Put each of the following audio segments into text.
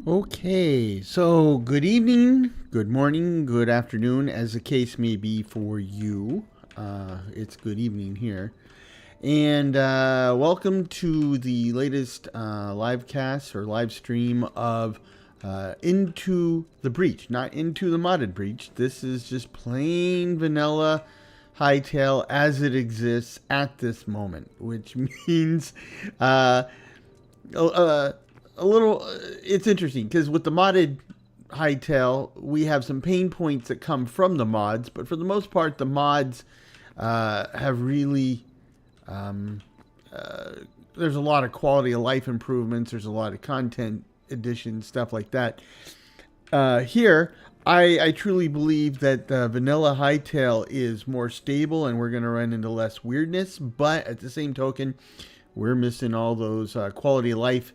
Okay, so good evening, good morning, good afternoon, as the case may be for you. It's good evening here. And welcome to the latest live cast or live stream of Into the Breach. Not Into the Modded Breach. This is just plain vanilla Hytale as it exists at this moment, which means uh, a little. It's interesting because with the modded Hytale, we have some pain points that come from the mods, but for the most part, the mods have really. Um, there's a lot of quality of life improvements. There's a lot of content additions, stuff like that. Here, I truly believe that Vanilla Hytale is more stable and we're going to run into less weirdness, but at the same token, we're missing all those quality of life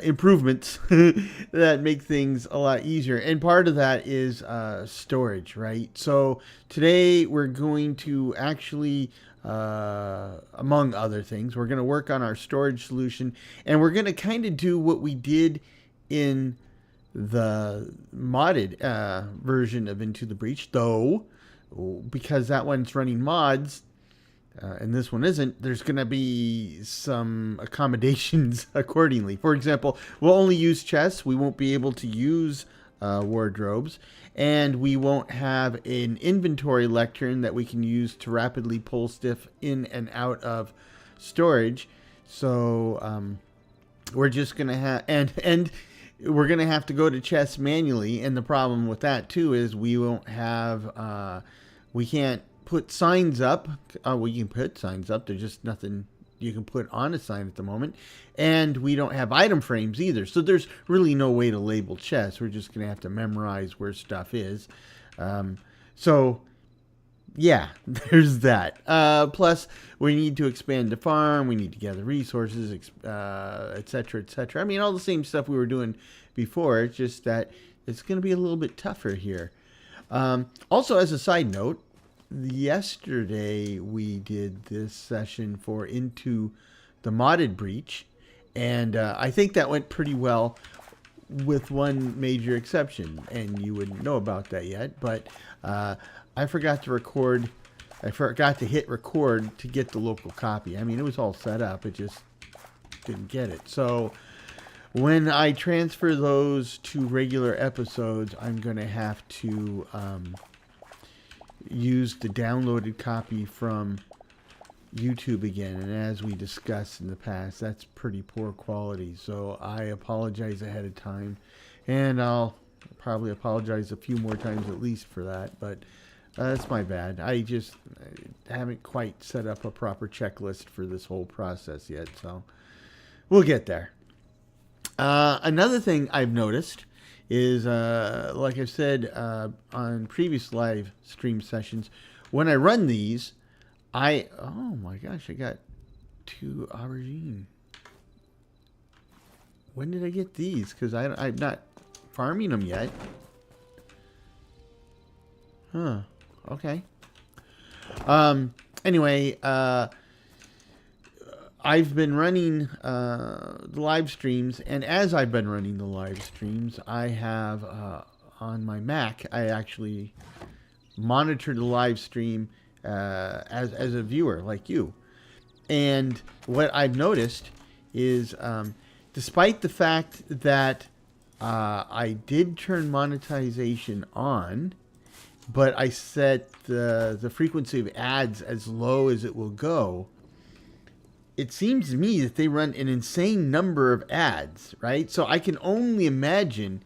improvements that make things a lot easier. And part of that is storage, right? So today we're going to actually, among other things, we're going to work on our storage solution, and we're going to kind of do what we did in the modded version of Into the Breach, though, because that one's running mods, and this one isn't, there's going to be some accommodations accordingly. For example, we'll only use chests. We won't be able to use wardrobes, and we won't have an inventory lectern that we can use to rapidly pull stuff in and out of storage. So we're just going to have, and we're going to have to go to chests manually. And the problem with that too is we won't have, we can't put signs up. Well, you can put signs up. There's just nothing you can put on a sign at the moment. And we don't have item frames either. So there's really no way to label chests. We're just going to have to memorize where stuff is. So yeah, there's that. Plus, we need to expand the farm. We need to gather resources, etc., etc. I mean, all the same stuff we were doing before. It's just that it's going to be a little bit tougher here. Also, as a side note, yesterday we did this session for Into the Modded Breach, and I think that went pretty well, with one major exception, and you wouldn't know about that yet, but I forgot to record. I forgot to hit record to get the local copy. I mean, it was all set up. It just didn't get it. So when I transfer those to regular episodes, I'm going to have to use the downloaded copy from YouTube again. And as we discussed in the past, that's pretty poor quality. So I apologize ahead of time. And I'll probably apologize a few more times at least for that. But that's my bad. I haven't quite set up a proper checklist for this whole process yet. So we'll get there. Another thing I've noticed is, like I've said on previous live stream sessions, when I run these, oh my gosh, I got 2 aubergine. When did I get these? Because I'm not farming them yet. Huh. Okay. Anyway, I've been running the live streams, and as I've been running the live streams, I have on my Mac, I actually monitor the live stream as a viewer like you. And what I've noticed is, despite the fact that I did turn monetization on, but I set the frequency of ads as low as it will go, it seems to me that they run an insane number of ads, right? So I can only imagine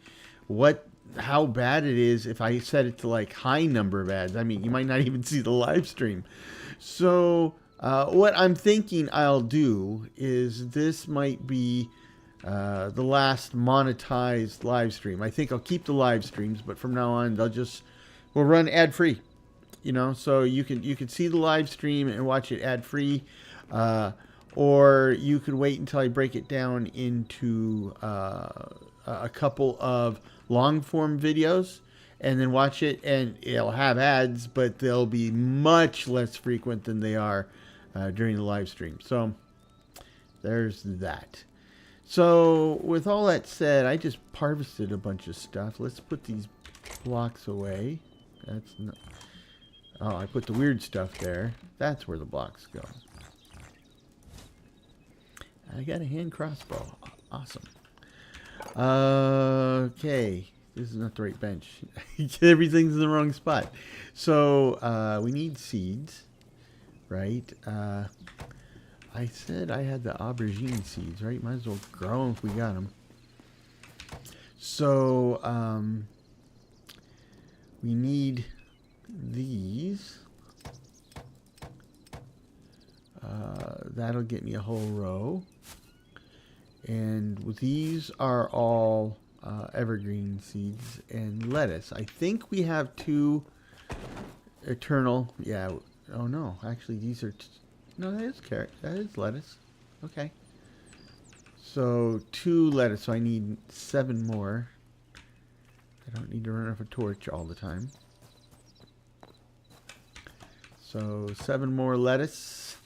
how bad it is if I set it to like high number of ads. I mean, you might not even see the live stream. So what I'm thinking I'll do is, this might be the last monetized live stream. I think I'll keep the live streams, but from now on we'll run ad free. You know, so you can see the live stream and watch it ad free. Or you could wait until I break it down into a couple of long form videos and then watch it, and it'll have ads, but they'll be much less frequent than they are during the live stream. So there's that. So with all that said, I just harvested a bunch of stuff. Let's put these blocks away. That's not... Oh, I put the weird stuff there. That's where the blocks go. I got a hand crossbow. Awesome. Okay. This is not the right bench. Everything's in the wrong spot. So, we need seeds, right? I said I had the aubergine seeds, right? Might as well grow them if we got them. So, we need these. That'll get me a whole row. And these are all evergreen seeds and lettuce. I think we have 2 eternal. Yeah. Oh no, actually these are. No, that is carrot. That is lettuce. Okay. So 2 lettuce. So I need 7 more. I don't need to run off a torch all the time. So 7 more lettuce.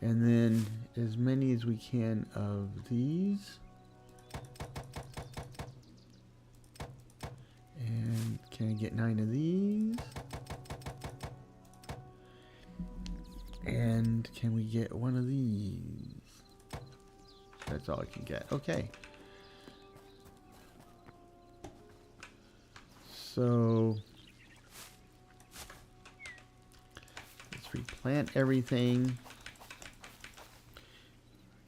And then as many as we can of these. And can I get 9 of these? And can we get 1 of these? That's all I can get. Okay. So let's replant everything.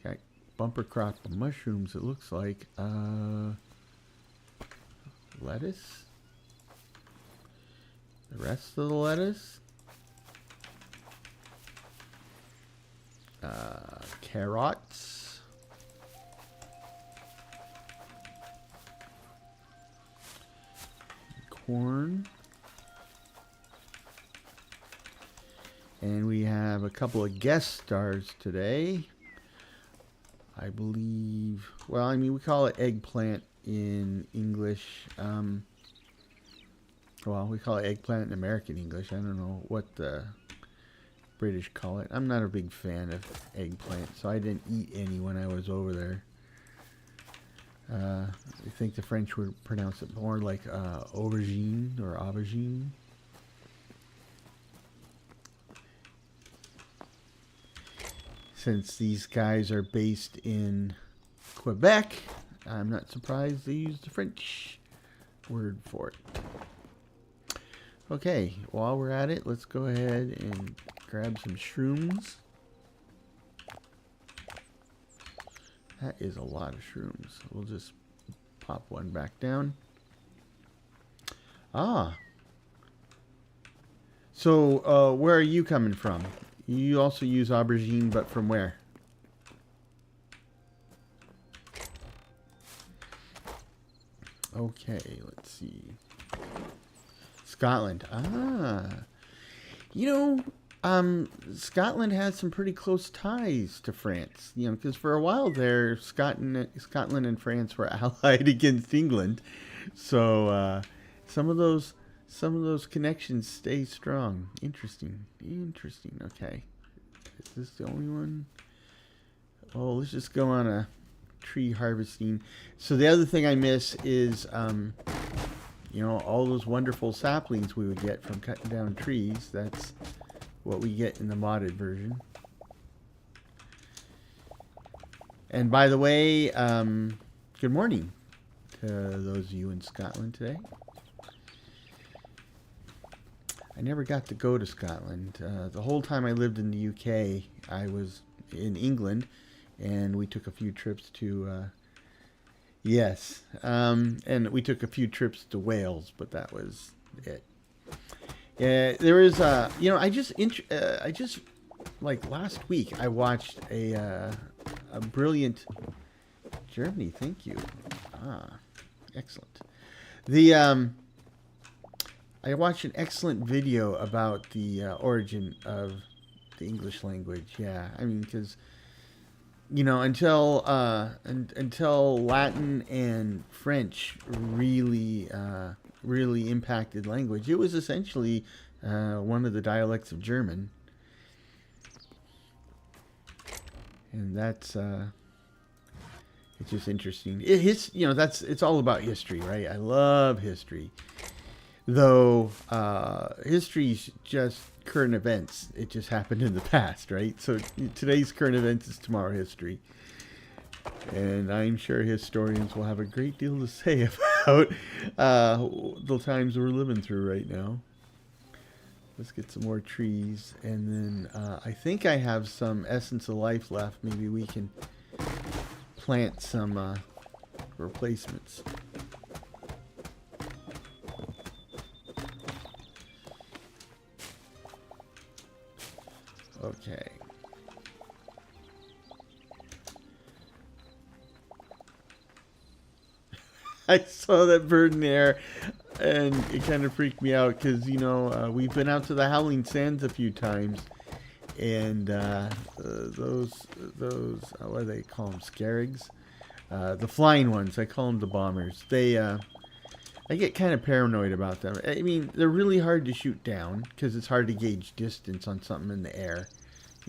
Got bumper crop of mushrooms, it looks like. Lettuce. The rest of the lettuce. Carrots. Corn. And we have a couple of guest stars today. I believe, well, I mean, we call it eggplant in English. Well, we call it eggplant in American English. I don't know what the British call it. I'm not a big fan of eggplant, so I didn't eat any when I was over there. I think the French would pronounce it more like aubergine or aubergine. Since these guys are based in Quebec, I'm not surprised they use the French word for it. Okay, while we're at it, let's go ahead and grab some shrooms. That is a lot of shrooms. We'll just pop one back down. Ah. So, where are you coming from? You also use aubergine, but from where? Okay, let's see. Scotland. Ah. You know, Scotland has some pretty close ties to France. You know, because for a while there, Scotland and France were allied against England. So some of those connections stay strong. Interesting. Okay, is this the only one? Oh, let's just go on a tree harvesting. So the other thing I miss is, you know, all those wonderful saplings we would get from cutting down trees. That's what we get in the modded version. And by the way, good morning to those of you in Scotland today. I never got to go to Scotland. The whole time I lived in the UK, I was in England, and we took a few trips to, yes, and we took a few trips to Wales, but that was it. There is, you know, I just like last week, I watched a brilliant Germany. Thank you. Ah, excellent. I watched an excellent video about the origin of the English language. Yeah, I mean, because, you know, until Latin and French really impacted language, it was essentially one of the dialects of German. And that's it's just interesting. It's all about history, right? I love history. Though history's just current events. It just happened in the past, right? So today's current events is tomorrow history. And I'm sure historians will have a great deal to say about the times we're living through right now. Let's get some more trees. And then I think I have some Essence of Life left. Maybe we can plant some replacements. Okay. I saw that bird in the air, and it kind of freaked me out because, we've been out to the Howling Sands a few times, and those what do they call them, scarabs? The flying ones, I call them the bombers. I get kind of paranoid about them. I mean, they're really hard to shoot down because it's hard to gauge distance on something in the air.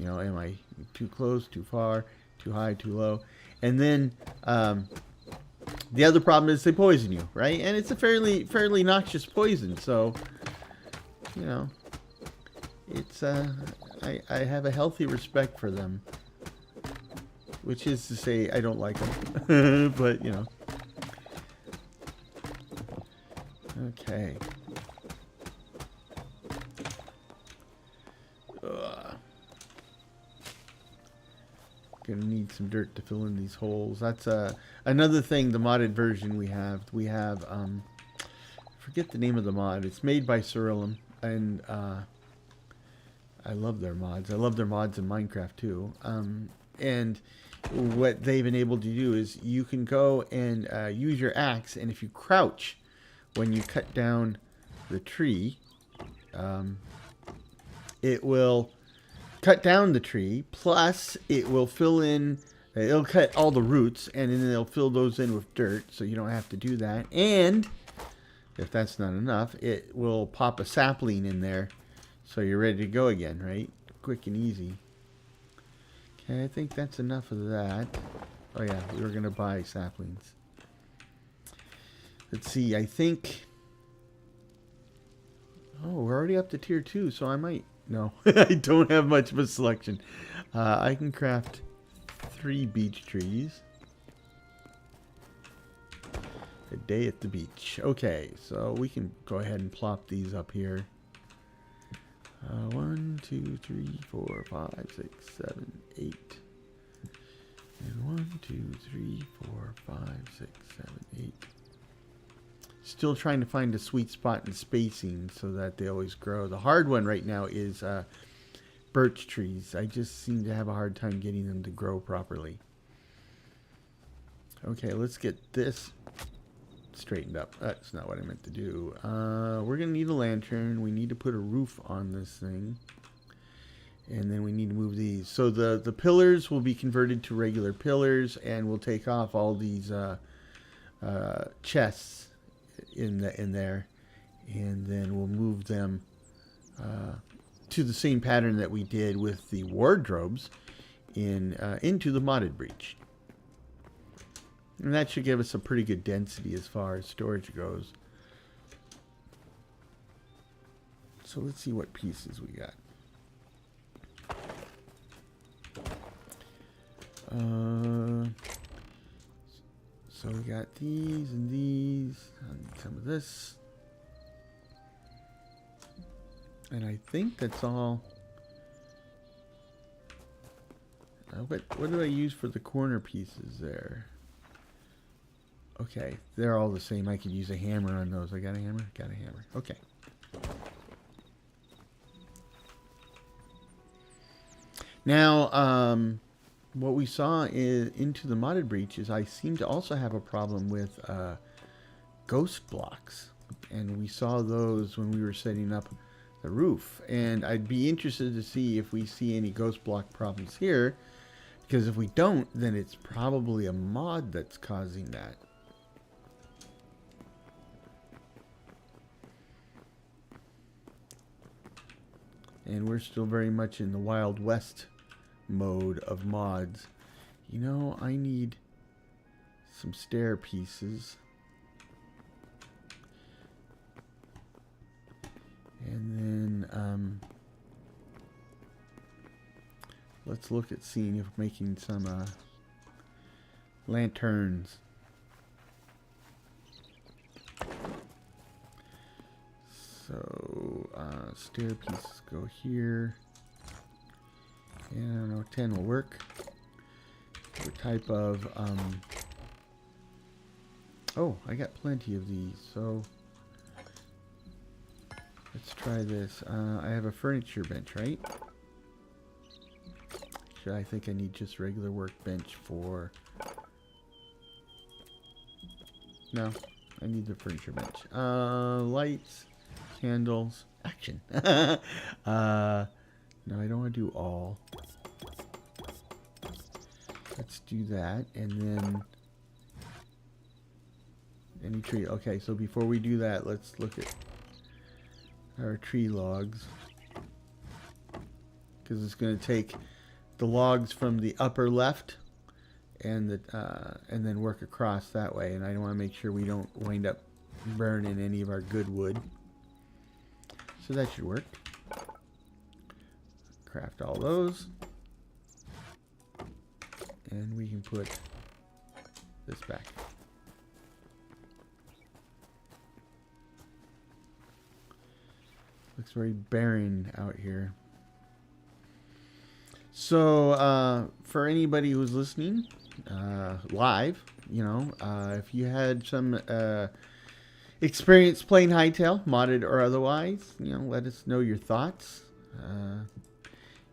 Am I too close, too far, too high, too low? And then the other problem is they poison you, right? And it's a fairly noxious poison, so it's I have a healthy respect for them, which is to say I don't like them, but okay. Gonna need some dirt to fill in these holes. That's another thing. The modded version we have. Forget the name of the mod. It's made by Cerulean, and I love their mods. I love their mods in Minecraft too. And what they've been able to do is you can go and use your axe, and if you crouch when you cut down the tree, it will cut down the tree, plus it will fill in, it'll cut all the roots, and then it'll fill those in with dirt, so you don't have to do that. And if that's not enough, it will pop a sapling in there, so you're ready to go again, right? Quick and easy. Okay, I think that's enough of that. Oh yeah, we were gonna buy saplings. Let's see, I think, oh, we're already up to tier 2, so I might, no, I don't have much of a selection. I can craft 3 beech trees. A day at the beach. Okay, so we can go ahead and plop these up here. 1, 2, 3, 4, 5, 6, 7, 8. And 1, 2, 3, 4, 5, 6, 7, 8. Still trying to find a sweet spot in spacing so that they always grow. The hard one right now is birch trees. I just seem to have a hard time getting them to grow properly. Okay, let's get this straightened up. That's not what I meant to do. We're going to need a lantern. We need to put a roof on this thing. And then we need to move these. So the pillars will be converted to regular pillars, and we'll take off all these chests in there, and then we'll move them to the same pattern that we did with the wardrobes into the modded breach. And that should give us a pretty good density as far as storage goes. So let's see what pieces we got. So we got these and these. I need some of this. And I think that's all. What do I use for the corner pieces there? Okay, they're all the same. I could use a hammer on those. I got a hammer? Got a hammer. Okay. Now, what we saw into the modded breach is I seem to also have a problem with ghost blocks. And we saw those when we were setting up the roof. And I'd be interested to see if we see any ghost block problems here. Because if we don't, then it's probably a mod that's causing that. And we're still very much in the Wild West mode of mods. You know, I need some stair pieces. And then let's look at seeing if making some lanterns. So stair pieces go here. And I don't know, 10 will work. What type of oh, I got plenty of these, so let's try this. I have a furniture bench, right? I think I need just regular workbench for... No, I need the furniture bench. Lights, candles, action. No, I don't want to do all. Let's do that, and then any tree. Okay, so before we do that, let's look at our tree logs, because it's going to take the logs from the upper left and then work across that way, and I want to make sure we don't wind up burning any of our good wood. So that should work. Craft all those. And we can put this back. Looks very barren out here. So, for anybody who's listening live, you know, if you had some experience playing Hytale, modded or otherwise, you know, let us know your thoughts.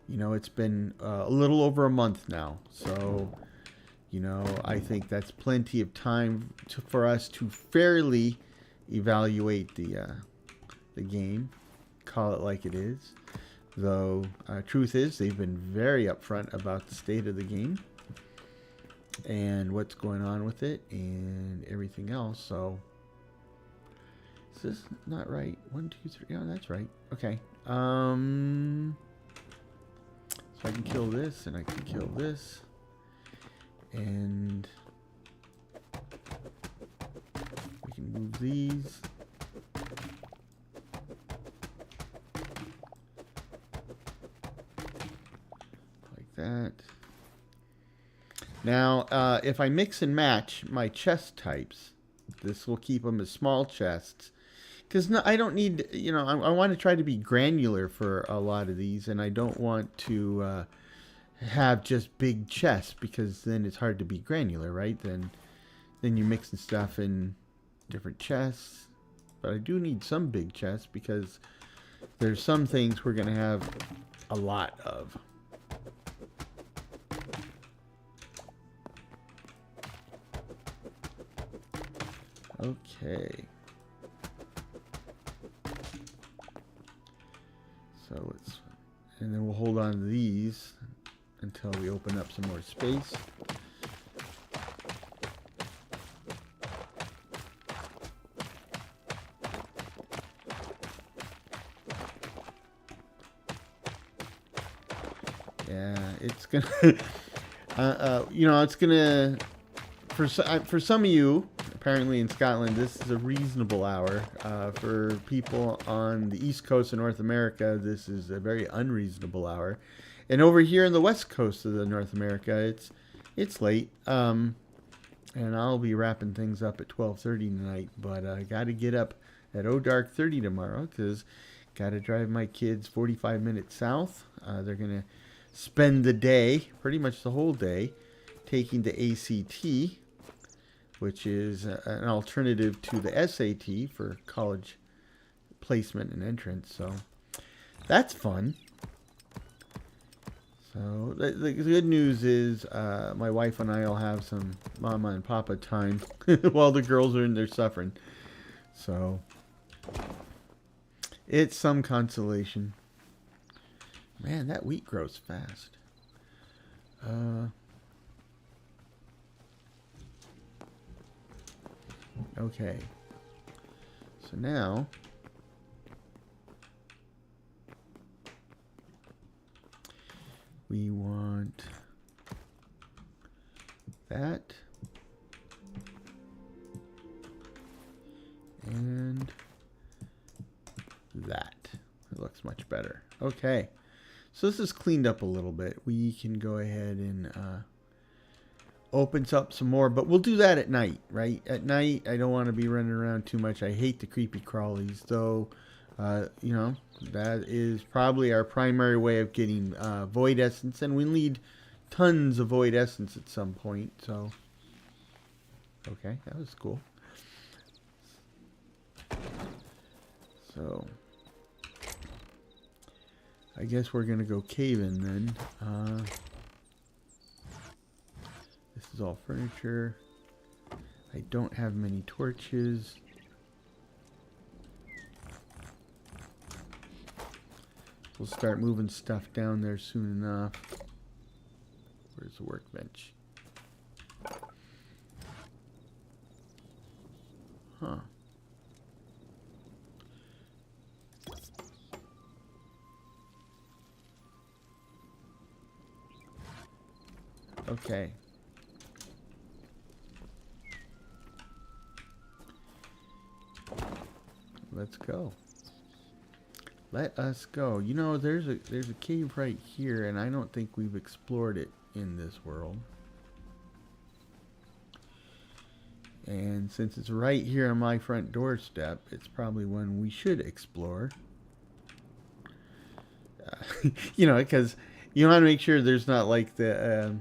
You know, it's been a little over a month now, so, you know, I think that's plenty of time for us to fairly evaluate the game, call it like it is. Though, truth is, they've been very upfront about the state of the game and what's going on with it and everything else. So, is this not right? 1, 2, 3. Yeah, that's right. Okay. So I can kill this, and I can kill this, and we can move these. Like that. Now, if I mix and match my chest types, this will keep them as small chests. Because no, I don't need, you know, I want to try to be granular for a lot of these, and I don't want to have just big chests, because then it's hard to be granular, right? Then you're mixing stuff in different chests. But I do need some big chests, because there's some things we're going to have a lot of. Okay. So let's, and then we'll hold on to these until we open up some more space. Yeah, it's gonna, you know, it's gonna, for some of you, apparently in Scotland, this is a reasonable hour. For people on the East Coast of North America, this is a very unreasonable hour. And over here in the West Coast of North America, it's late. And I'll be wrapping things up at 12:30 tonight. But I got to get up at dark 30 tomorrow, because got to drive my kids 45 minutes south. They're going to spend the day, pretty much the whole day, taking the ACT, which is an alternative to the SAT for college placement and entrance. So that's fun. So the good news is my wife and I will have some mama and papa time while the girls are in there suffering. So it's some consolation. Man, that wheat grows fast. Okay, so now we want that. And that. It looks much better. Okay. So this is cleaned up a little bit. We can go ahead and opens up some more, but we'll do that at night, right? At night, I don't want to be running around too much. I hate the creepy crawlies, though. You know, that is probably our primary way of getting void essence, and we need tons of void essence at some point. So, okay, that was cool. So, I guess we're gonna go caving then. This is all furniture. I don't have many torches. We'll start moving stuff down there soon enough. Where's the workbench? Huh. Okay. Let's go. Let us go. You know, there's a cave right here, and I don't think we've explored it in this world. And since it's right here on my front doorstep, it's probably one we should explore. You know, because you want to make sure there's not like the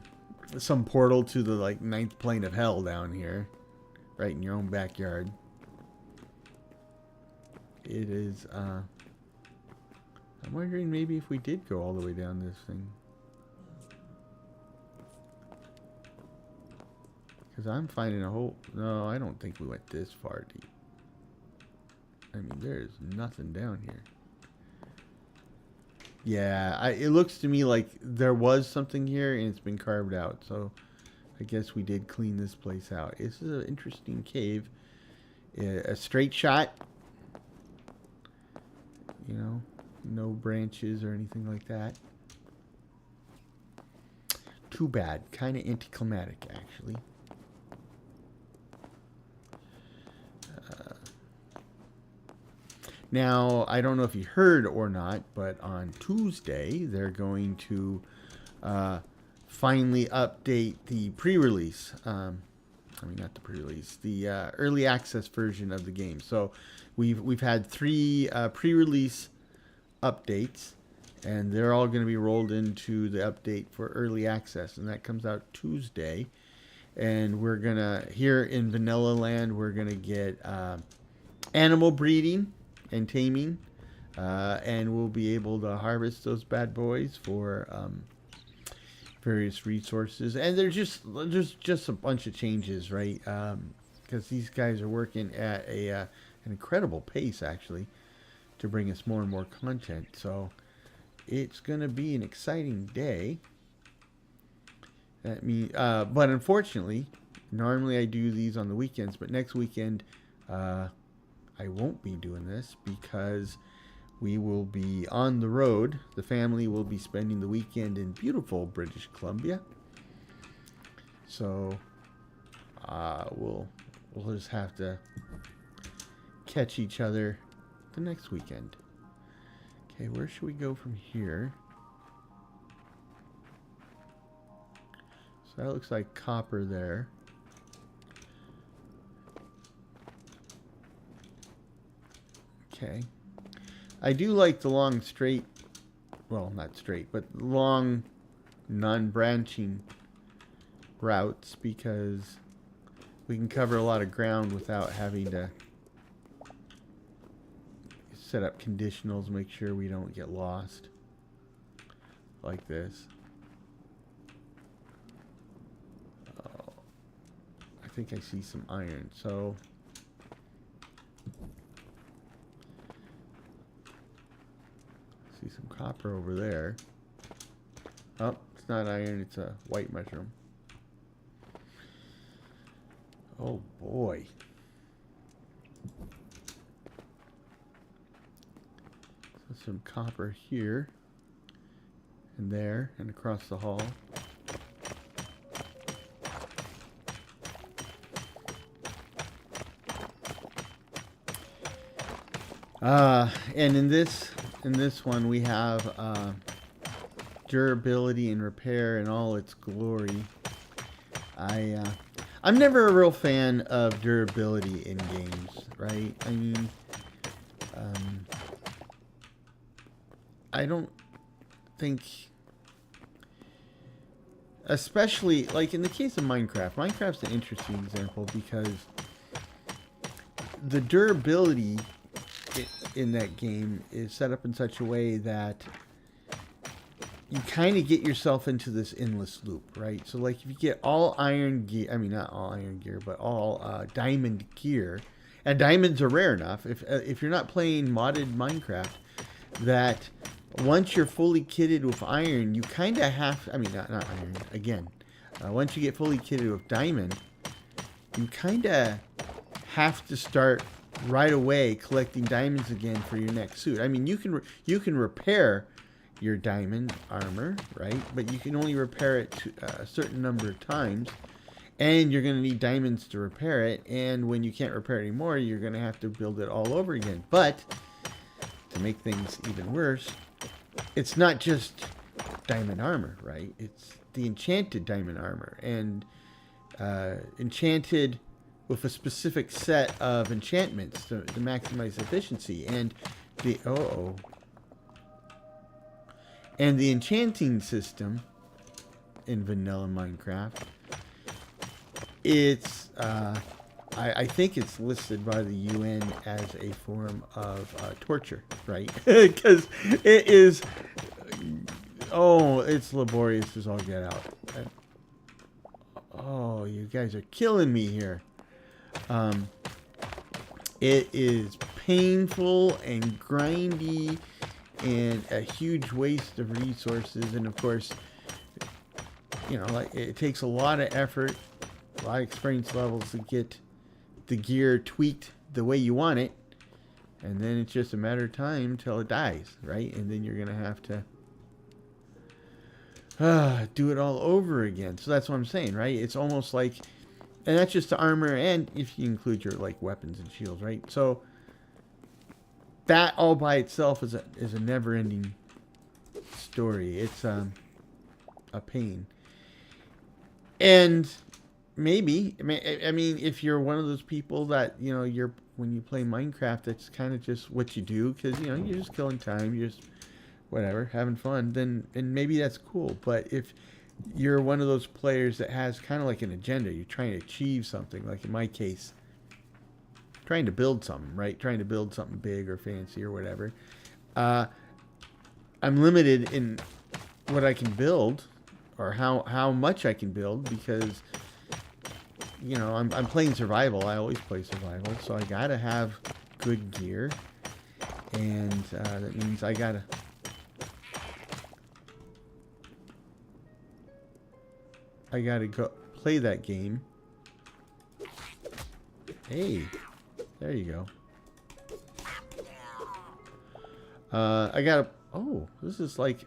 some portal to the like 9th plane of hell down here, right in your own backyard. It is. I'm wondering maybe if we did go all the way down this thing. Because I'm finding a whole... No, I don't think we went this far deep. I mean, there's nothing down here. Yeah, it looks to me like there was something here and it's been carved out. So I guess we did clean this place out. This is an interesting cave. A straight shot. You know, no branches or anything like that. Too bad. Kind of anticlimactic, actually. Now, I don't know if you heard or not, but on Tuesday, they're going to finally update the pre-release. I mean, not the pre-release, the early access version of the game. So we've had 3 pre-release updates, and they're all going to be rolled into the update for early access, and that comes out Tuesday. And we're gonna, here in Vanilla Land, we're gonna get animal breeding and taming, and we'll be able to harvest those bad boys for various resources. And there's just a bunch of changes, right? Because these guys are working at an incredible pace, actually, to bring us more and more content. So it's gonna be an exciting day. But unfortunately, normally I do these on the weekends, but next weekend I won't be doing this because we will be on the road. The family will be spending the weekend in beautiful British Columbia. So we'll just have to catch each other the next weekend. Okay, where should we go from here? So that looks like copper there. Okay. I do like the long straight, well, not straight, but long non-branching routes because we can cover a lot of ground without having to set up conditionals, make sure we don't get lost like this. I think I see some iron, so see some copper over there. Oh, it's not iron, it's a white mushroom. Oh boy. So some copper here and there and across the hall. And in this one we have durability and repair in all its glory. I'm never a real fan of durability in games, right? I mean, I don't think, especially like in the case of Minecraft. Minecraft's an interesting example because the durability in that game is set up in such a way that you kind of get yourself into this endless loop, right? So like if you get all iron gear, I mean not all iron gear, but all diamond gear, and diamonds are rare enough if you're not playing modded Minecraft, that once you're fully kitted with iron, you kind of have, I mean not iron again. Once you get fully kitted with diamond, you kind of have to start right away collecting diamonds again for your next suit. I mean, you can repair your diamond armor, right? But you can only repair it to a certain number of times, and you're going to need diamonds to repair it. And when you can't repair it anymore, you're going to have to build it all over again. But to make things even worse, it's not just diamond armor, right? It's the enchanted diamond armor, and enchanted with a specific set of enchantments to maximize efficiency. And the and the enchanting system in vanilla Minecraft, it's I think it's listed by the UN as a form of torture, right? Because it is, it's laborious as all get out. Oh, you guys are killing me here. It is painful and grindy and a huge waste of resources, and of course, you know, like it takes a lot of effort, a lot of experience levels to get the gear tweaked the way you want it, and then it's just a matter of time till it dies, right? And then you're gonna have to do it all over again. So that's what I'm saying, right? It's almost like, and that's just the armor, and if you include your like weapons and shields, right? So that all by itself is a never-ending story. It's a pain. And maybe, I mean, if you're one of those people that, you know, when you play Minecraft, it's kind of just what you do because, you know, you're just killing time, you're just whatever, having fun, then, and maybe that's cool. But if you're one of those players that has kind of like an agenda, you're trying to achieve something, like in my case, trying to build something, right? Trying to build something big or fancy or whatever. I'm limited in what I can build or how much I can build because, you know, I'm playing survival. I always play survival, so I gotta have good gear, and that means I gotta go play that game. Hey. There you go. I got a... Oh, this is like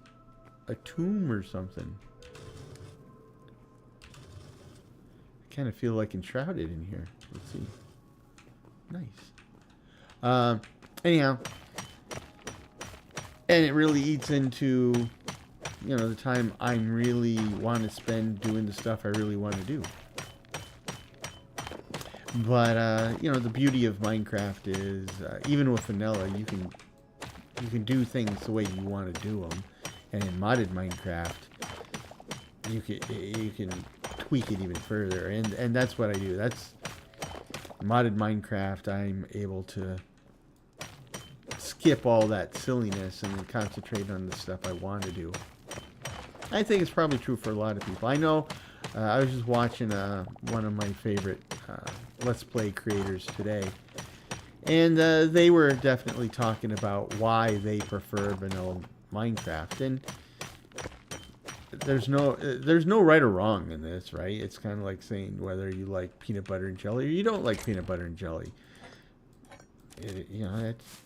a tomb or something. I kind of feel like enshrouded in here. Let's see. Nice. Anyhow. And it really eats into, you know, the time I really want to spend doing the stuff I really want to do. But, you know, the beauty of Minecraft is, even with vanilla, you can do things the way you want to do them. And in modded Minecraft, you can tweak it even further. And that's what I do. That's modded Minecraft. I'm able to skip all that silliness and then concentrate on the stuff I want to do. I think it's probably true for a lot of people. I know, I was just watching one of my favorite Let's Play creators today, and they were definitely talking about why they prefer vanilla Minecraft. And there's no right or wrong in this, right? It's kind of like saying whether you like peanut butter and jelly or you don't like peanut butter and jelly. You know, it's,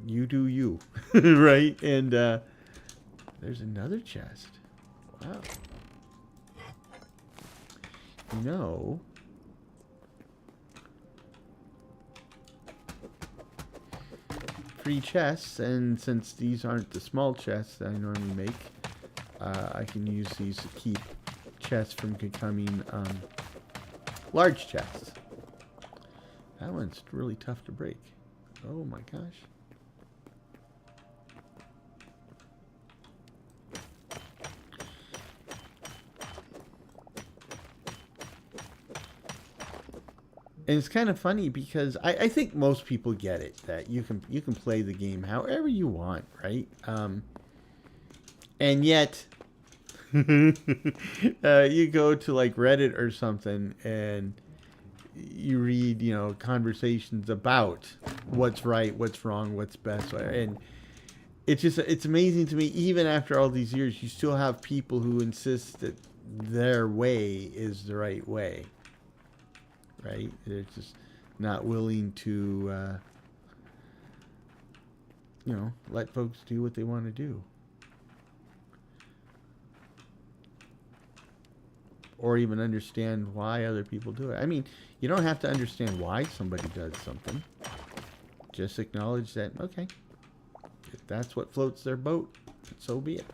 you do you, right? And there's another chest. Wow. You know, free chests, and since these aren't the small chests that I normally make, I can use these to keep chests from becoming large chests. That one's really tough to break. Oh my gosh. And it's kind of funny because I think most people get it, that you can play the game however you want, right? And yet you go to like Reddit or something and you read, you know, conversations about what's right, what's wrong, what's best, and it's amazing to me. Even after all these years, you still have people who insist that their way is the right way. Right? They're just not willing to, you know, let folks do what they want to do. Or even understand why other people do it. I mean, you don't have to understand why somebody does something. Just acknowledge that, okay, if that's what floats their boat, so be it.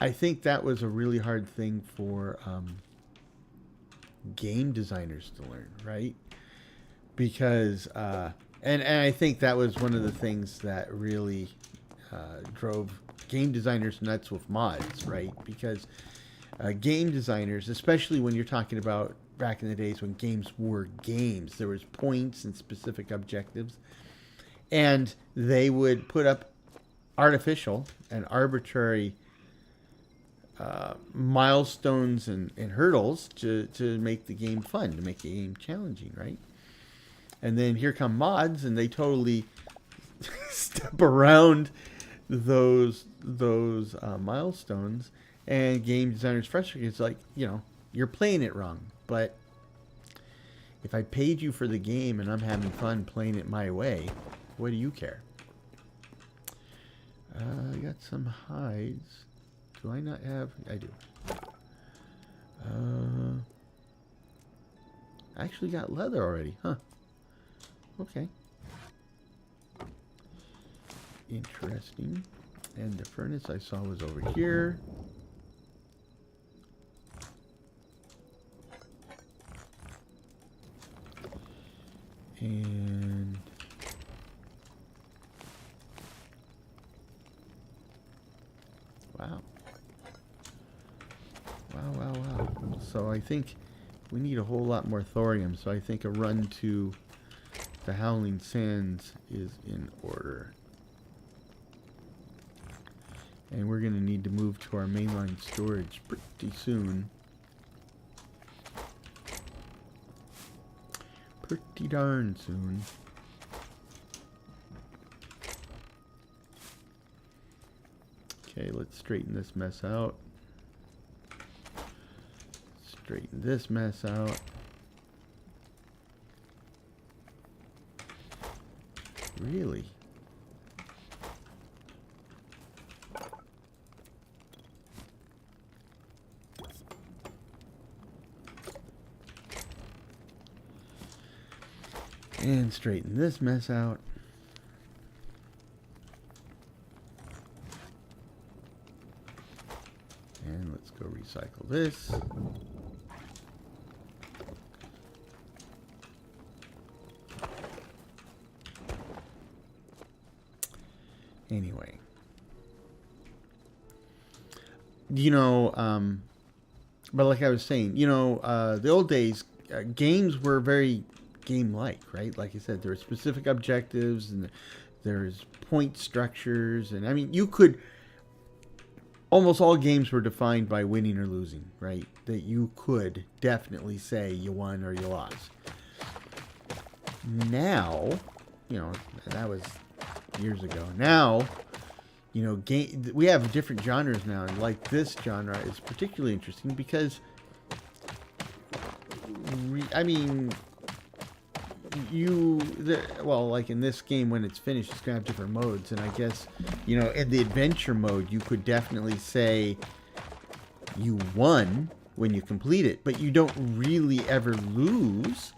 I think that was a really hard thing for game designers to learn, right? Because and I think that was one of the things that really drove game designers nuts with mods, right? Because game designers, especially when you're talking about back in the days when games were games, there was points and specific objectives, and they would put up artificial and arbitrary milestones and hurdles to make the game fun, to make the game challenging, right? And then here come mods, and they totally step around those milestones, and game designers frustrated. It's like, you know, you're playing it wrong, but if I paid you for the game and I'm having fun playing it my way, what do you care? I got some hides. Do I not have? I do. I actually got leather already, huh? Okay. Interesting. And the furnace I saw was over here. And wow. Wow. So I think we need a whole lot more thorium. So I think a run to the Howling Sands is in order. And we're going to need to move to our mainline storage pretty soon. Pretty darn soon. Okay, let's straighten this mess out. Straighten this mess out. Really? And straighten this mess out. And let's go recycle this. Anyway. You know, but like I was saying, you know, the old days, games were very game-like, right? Like I said, there are specific objectives and there's point structures, and I mean, you could, almost all games were defined by winning or losing, right? That you could definitely say you won or you lost. Now, you know, that was years ago. Now, you know, we have different genres now, and like this genre is particularly interesting because, I mean, well, like in this game, when it's finished, it's gonna have different modes, and I guess, you know, in the adventure mode, you could definitely say you won when you complete it, but you don't really ever lose.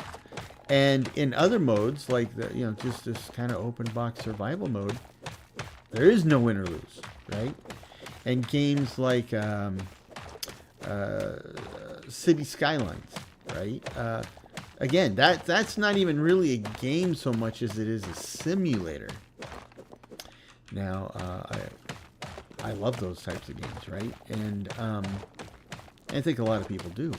And in other modes, like just this kind of open box survival mode, there is no win or lose, right? And games like City Skylines, right? Again, that's not even really a game so much as it is a simulator. Now, I love those types of games, right? And I think a lot of people do.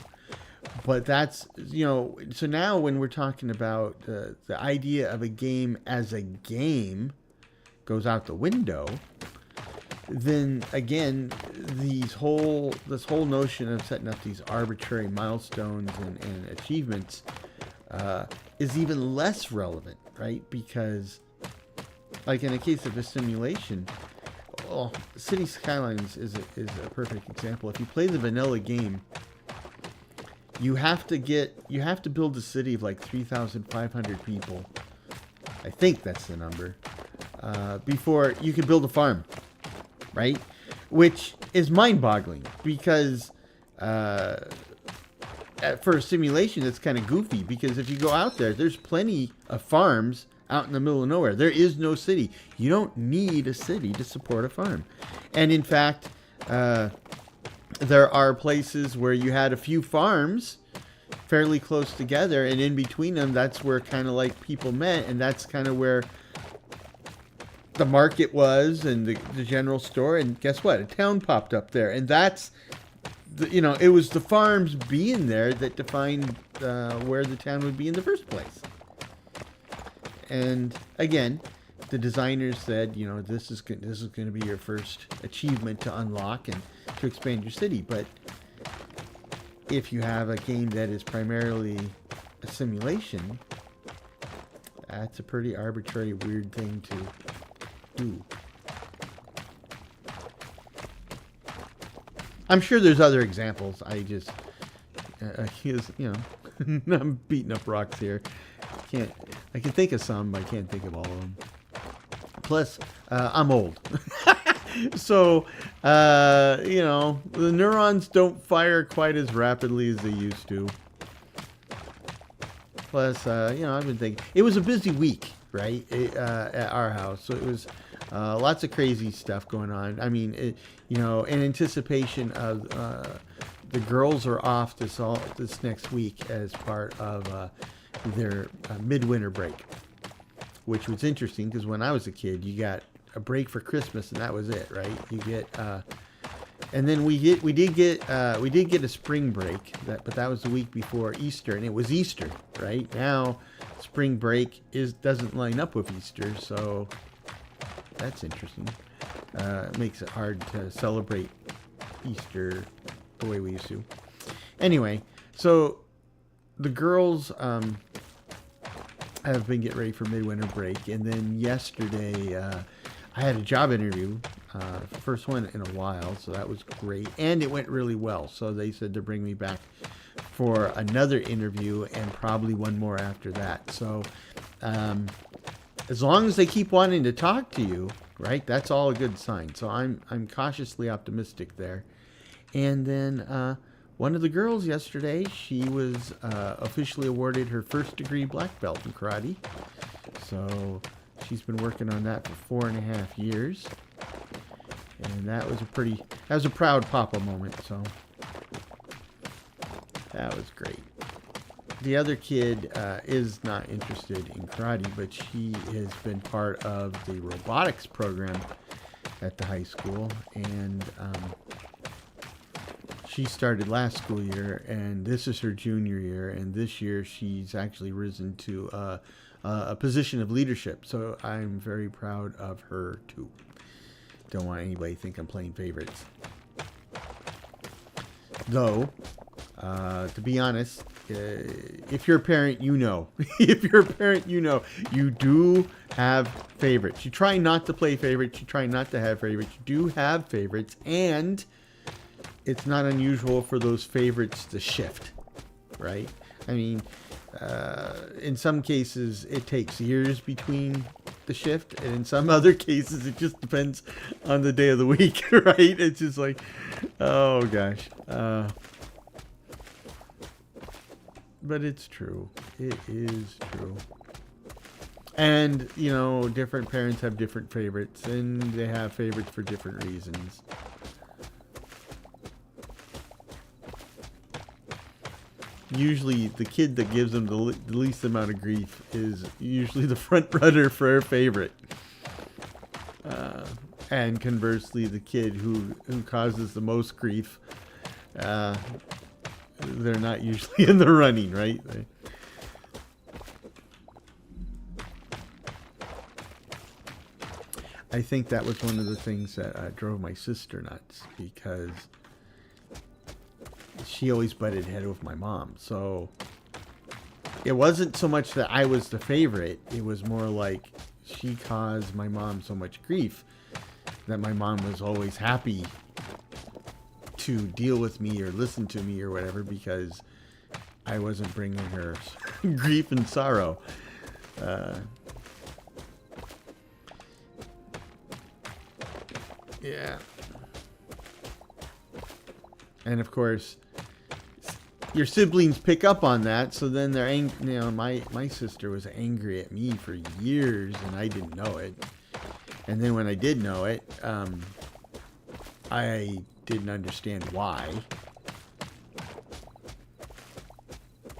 But that's, so now when we're talking about the idea of a game as a game goes out the window, then again, this whole notion of setting up these arbitrary milestones and achievements is even less relevant, right? Because, like in the case of a simulation, well, City Skylines is a perfect example. If you play the vanilla game, you have to build a city of like 3,500 people. I think that's the number. Before you can build a farm, right? Which is mind-boggling because for a simulation, it's kind of goofy because if you go out there, there's plenty of farms out in the middle of nowhere. There is no city. You don't need a city to support a farm. And in fact, there are places where you had a few farms fairly close together, and in between them, that's where kind of like people met, and that's kind of where the market was and the general store. And guess what? A town popped up there, and that's it was the farms being there that defined where the town would be in the first place. And again, the designers said, this is going to be your first achievement to unlock and to expand your city. But if you have a game that is primarily a simulation, that's a pretty arbitrary, weird thing to do. I'm sure there's other examples. I just, I'm beating up rocks here. I can think of some, but I can't think of all of them. Plus, I'm old. So, the neurons don't fire quite as rapidly as they used to. Plus, I've been thinking. It was a busy week, right, at our house. So it was lots of crazy stuff going on. I mean, in anticipation of the girls are off this next week as part of their midwinter break, which was interesting because when I was a kid, you got a break for Christmas and that was it, right? You get, and then we did get a spring break, but that was the week before Easter, and it was Easter, right? Now, spring break doesn't line up with Easter, so that's interesting. It makes it hard to celebrate Easter the way we used to. Anyway, so the girls have been getting ready for midwinter break, and then yesterday I had a job interview, first one in a while, so that was great, and it went really well. So they said to bring me back for another interview and probably one more after that. So as long as they keep wanting to talk to you, right, that's all a good sign. So I'm cautiously optimistic there. And then one of the girls yesterday, she was officially awarded her first degree black belt in karate. So she's been working on that for 4.5 years. And that was a proud papa moment. So that was great. The other kid is not interested in karate, but she has been part of the robotics program at the high school. And she started last school year, and this is her junior year, and this year she's actually risen to a position of leadership. So I'm very proud of her too. Don't want anybody to think I'm playing favorites. Though, to be honest, if you're a parent, you know. If you're a parent, you know. You do have favorites. You try not to play favorites. You try not to have favorites. You do have favorites, and it's not unusual for those favorites to shift, right? I mean, in some cases, it takes years between the shift, and in some other cases, it just depends on the day of the week, right? It's just like, oh gosh. But it's true. It is true. And, you know, different parents have different favorites, and they have favorites for different reasons. Usually, the kid that gives them the least amount of grief is usually the front runner for a favorite. And conversely, the kid who causes the most grief, they're not usually in the running, right? I think that was one of the things that drove my sister nuts, because she always butted head with my mom. So it wasn't so much that I was the favorite. It was more like she caused my mom so much grief that my mom was always happy to deal with me or listen to me or whatever, because I wasn't bringing her grief and sorrow. Yeah. And of course, your siblings pick up on that, so then they're angry. You know, my sister was angry at me for years, and I didn't know it. And then when I did know it, I didn't understand why.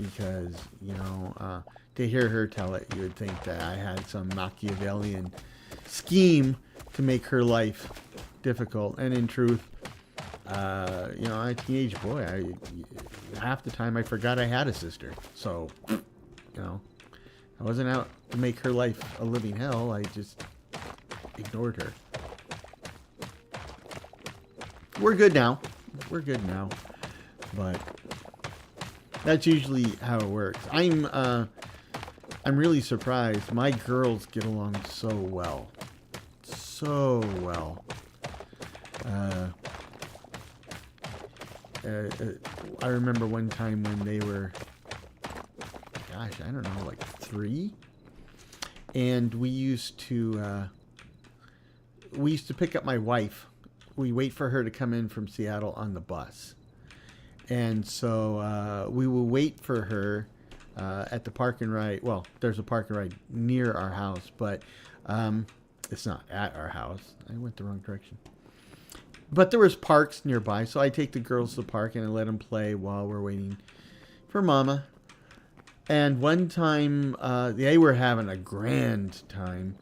Because, you know, to hear her tell it, you would think that I had some Machiavellian scheme to make her life difficult. And in truth, you know, a teenage boy, half the time I forgot I had a sister. So, you know, I wasn't out to make her life a living hell. I just ignored her. We're good now. We're good now. But that's usually how it works. I'm really surprised. My girls get along so well. So well. I remember one time when they were, gosh, I don't know, like 3, and we used to pick up my wife. We wait for her to come in from Seattle on the bus, and so we will wait for her at the park and ride. Well, there's a park and ride near our house, but it's not at our house. I went the wrong direction. But there was parks nearby, so I take the girls to the park and I let them play while we're waiting for Mama. And one time, they were having a grand time,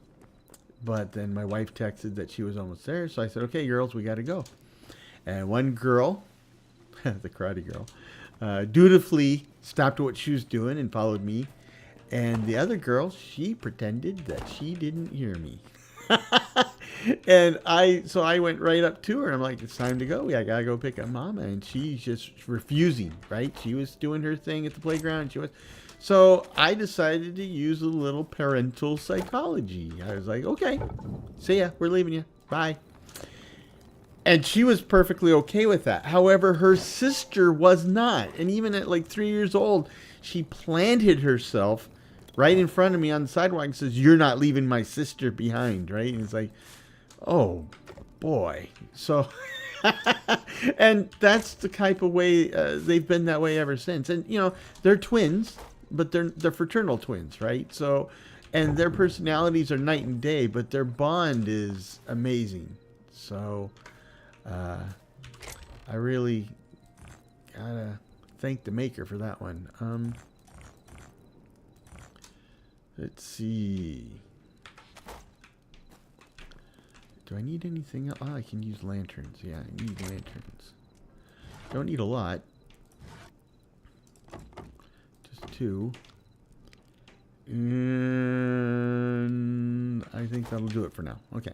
but then my wife texted that she was almost there, so I said, okay, girls, we got to go. And one girl, the karate girl, dutifully stopped what she was doing and followed me. And the other girl, she pretended that she didn't hear me. And so I went right up to her and I'm like, it's time to go. I gotta go pick up Mama. And she's just refusing, right? She was doing her thing at the playground. So I decided to use a little parental psychology. I was like, okay, see ya. We're leaving you. Bye. And she was perfectly okay with that. However, her sister was not. And even at like 3 years old, she planted herself right in front of me on the sidewalk and says, you're not leaving my sister behind, right? And it's like, oh, boy. So, and that's the type of way they've been that way ever since. And, you know, they're twins, but they're fraternal twins, right? So, and their personalities are night and day, but their bond is amazing. So, I really gotta thank the maker for that one. Let's see. Do I need anything else? Oh, I can use lanterns. Yeah, I need lanterns. Don't need a lot. Just 2. And I think that'll do it for now. Okay.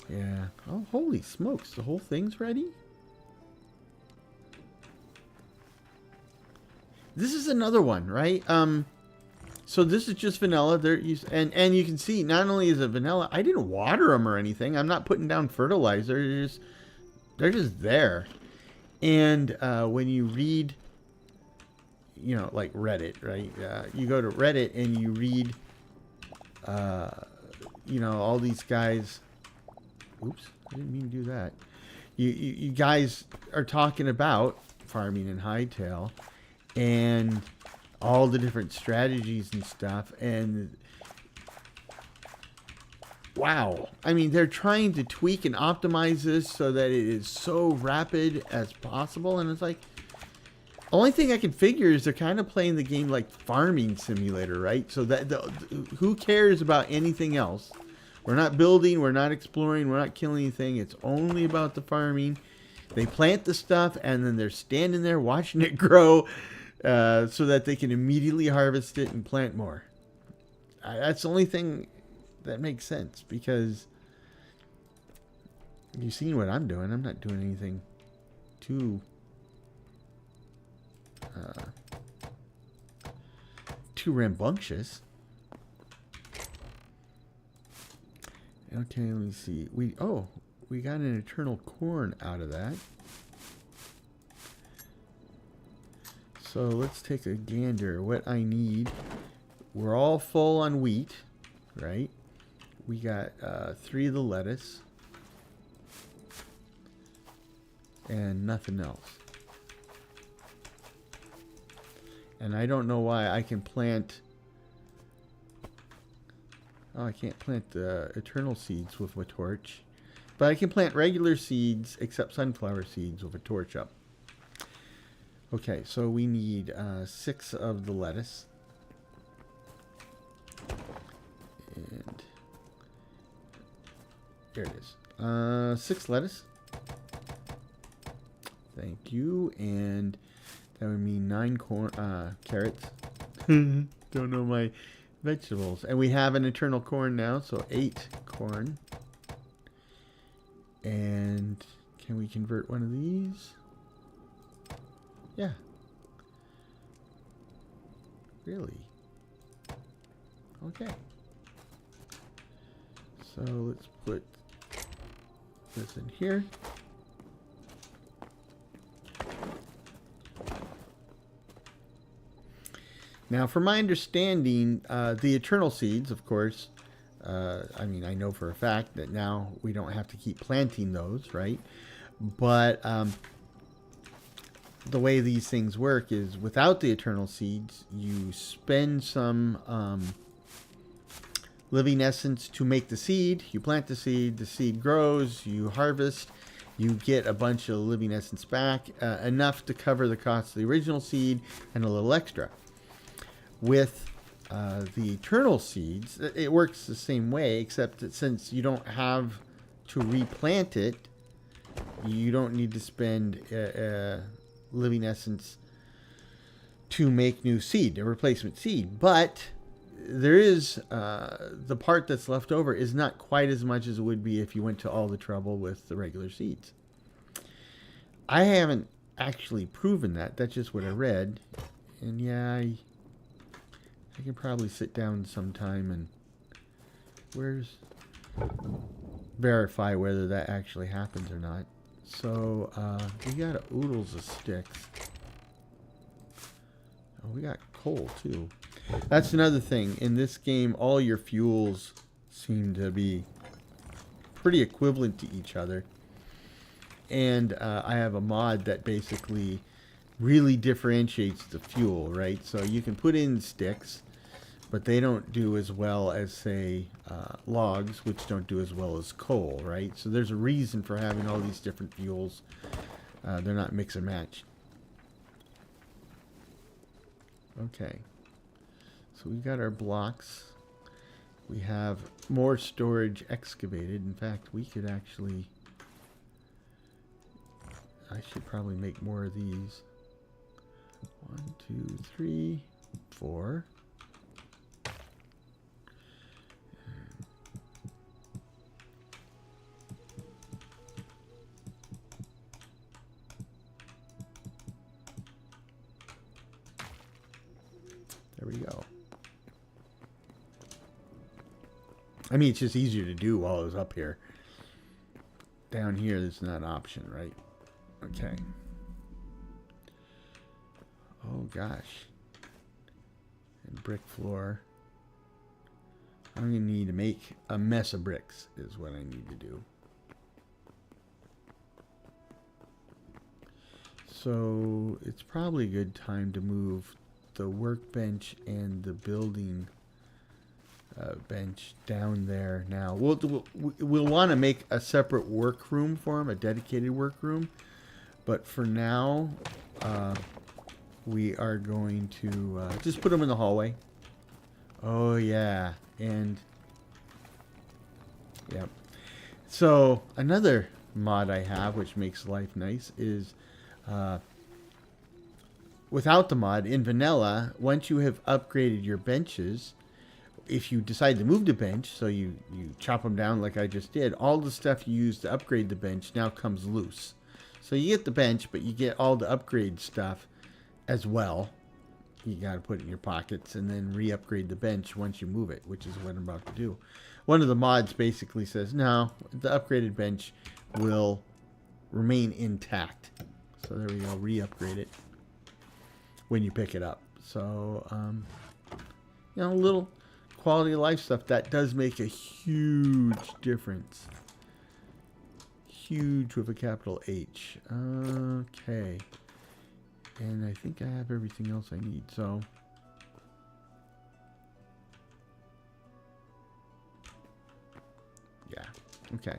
Yeah. Oh, holy smokes. The whole thing's ready? This is another one, right? So this is just vanilla. And you can see, not only is it vanilla, I didn't water them or anything. I'm not putting down fertilizer. They're just there. And when you read, you know, like Reddit, right? You go to Reddit and you read, you know, all these guys. Oops, I didn't mean to do that. You guys are talking about farming in Hytale, and all the different strategies and stuff. And wow, I mean, they're trying to tweak and optimize this so that it is so rapid as possible. And it's like, only thing I can figure is they're kind of playing the game like farming simulator, right? So that who cares about anything else? We're not building, we're not exploring, we're not killing anything. It's only about the farming. They plant the stuff and then they're standing there watching it grow so that they can immediately harvest it and plant more. That's the only thing that makes sense, because you've seen what I'm doing. I'm not doing anything too rambunctious. Okay, let me see. We got an eternal corn out of that. So let's take a gander. What I need. We're all full on wheat, right? We got 3 of the lettuce and nothing else. And I don't know why I can plant. Oh, I can't plant the eternal seeds with a torch. But I can plant regular seeds, except sunflower seeds, with a torch up. Okay, so we need 6 of the lettuce. And there it is. 6 lettuce. Thank you. And that would mean 9 carrots. Don't know my vegetables. And we have an eternal corn now, so 8 corn. And can we convert one of these? Yeah. Really? Okay. So let's put this in here. Now, from my understanding, the eternal seeds, of course, I mean, I know for a fact that now we don't have to keep planting those, right? But the way these things work is without the eternal seeds, you spend some living essence to make the seed. You plant the seed grows, you harvest, you get a bunch of living essence back, enough to cover the cost of the original seed and a little extra. With the eternal seeds, it works the same way, except that since you don't have to replant it, you don't need to spend living essence to make new seed, a replacement seed. But there is the part that's left over is not quite as much as it would be if you went to all the trouble with the regular seeds. I haven't actually proven that. That's just what I read. And yeah, I can probably sit down sometime and verify whether that actually happens or not. So we got oodles of sticks. Oh, we got coal too. That's another thing. In this game, all your fuels seem to be pretty equivalent to each other. And I have a mod that basically really differentiates the fuel, right? So you can put in sticks, but they don't do as well as, say, logs, which don't do as well as coal, right? So there's a reason for having all these different fuels. They're not mix and match. Okay. So we've got our blocks. We have more storage excavated. In fact, we could actually... I should probably make more of these. 1, 2, 3, 4. There we go. I mean, it's just easier to do while I was up here. Down here, there's not an option, right? Okay. Oh, gosh. And brick floor. I'm going to need to make a mess of bricks is what I need to do. So it's probably a good time to move the workbench and the building bench down there now. We'll want to make a separate workroom for him, a dedicated workroom. But for now, we are going to just put them in the hallway. Oh, yeah. And, yep. So, another mod I have, which makes life nice, is without the mod, in vanilla, once you have upgraded your benches, if you decide to move the bench, so you chop them down like I just did, all the stuff you used to upgrade the bench now comes loose. So you get the bench, but you get all the upgrade stuff as well. You got to put it in your pockets and then re-upgrade the bench once you move it, which is what I'm about to do. One of the mods basically says, no, the upgraded bench will remain intact. So there we go, re-upgrade it when you pick it up. So, you know, a little quality of life stuff that does make a huge difference. Huge with a capital H. Okay. And I think I have everything else I need, so. Yeah, okay.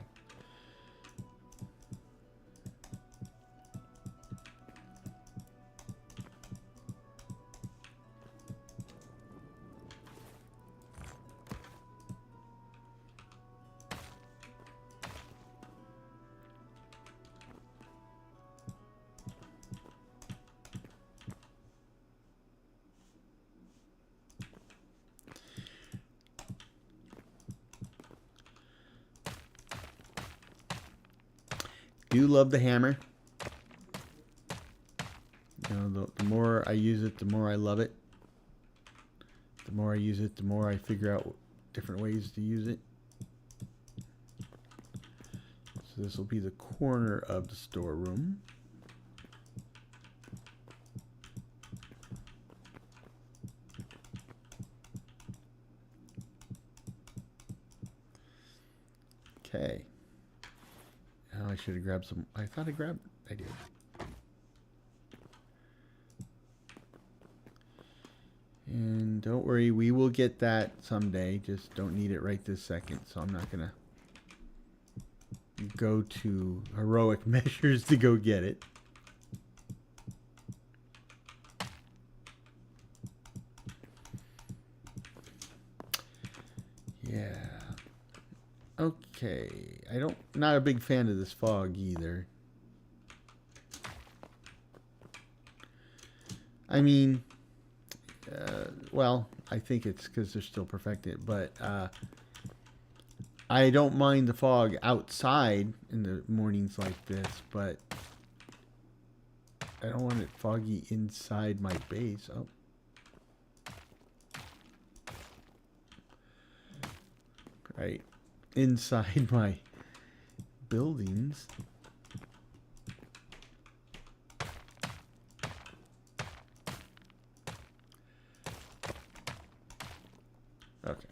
Do love the hammer. You know, the more I use it, the more I love it. The more I use it, the more I figure out different ways to use it. So this will be the corner of the storeroom. Okay. Now I should have grabbed some. I thought I did. And don't worry, we will get that someday. Just don't need it right this second. So I'm not going to go to heroic measures to go get it. Yeah. Okay. Not a big fan of this fog either. I mean, well, I think it's because they're still perfecting it, but I don't mind the fog outside in the mornings like this, but I don't want it foggy inside my base. Oh. Right. Inside my buildings. Okay.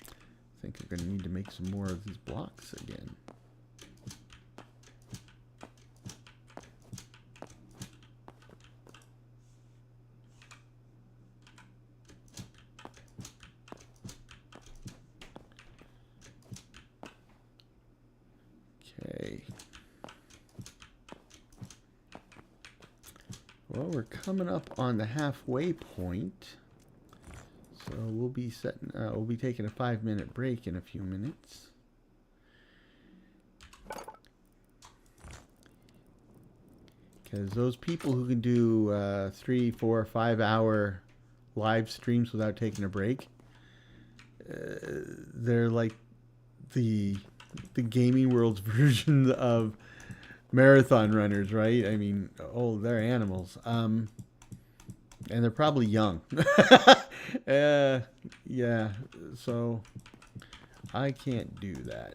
I think I'm going to need to make some more of these blocks again. Okay. Well, we're coming up on the halfway point. So we'll be taking a 5-minute break in a few minutes. Because those people who can do 3, 4, 5 hour live streams without taking a break, they're like the gaming world's version of marathon runners, right? I mean, oh, they're animals. And they're probably young. Yeah, so I can't do that.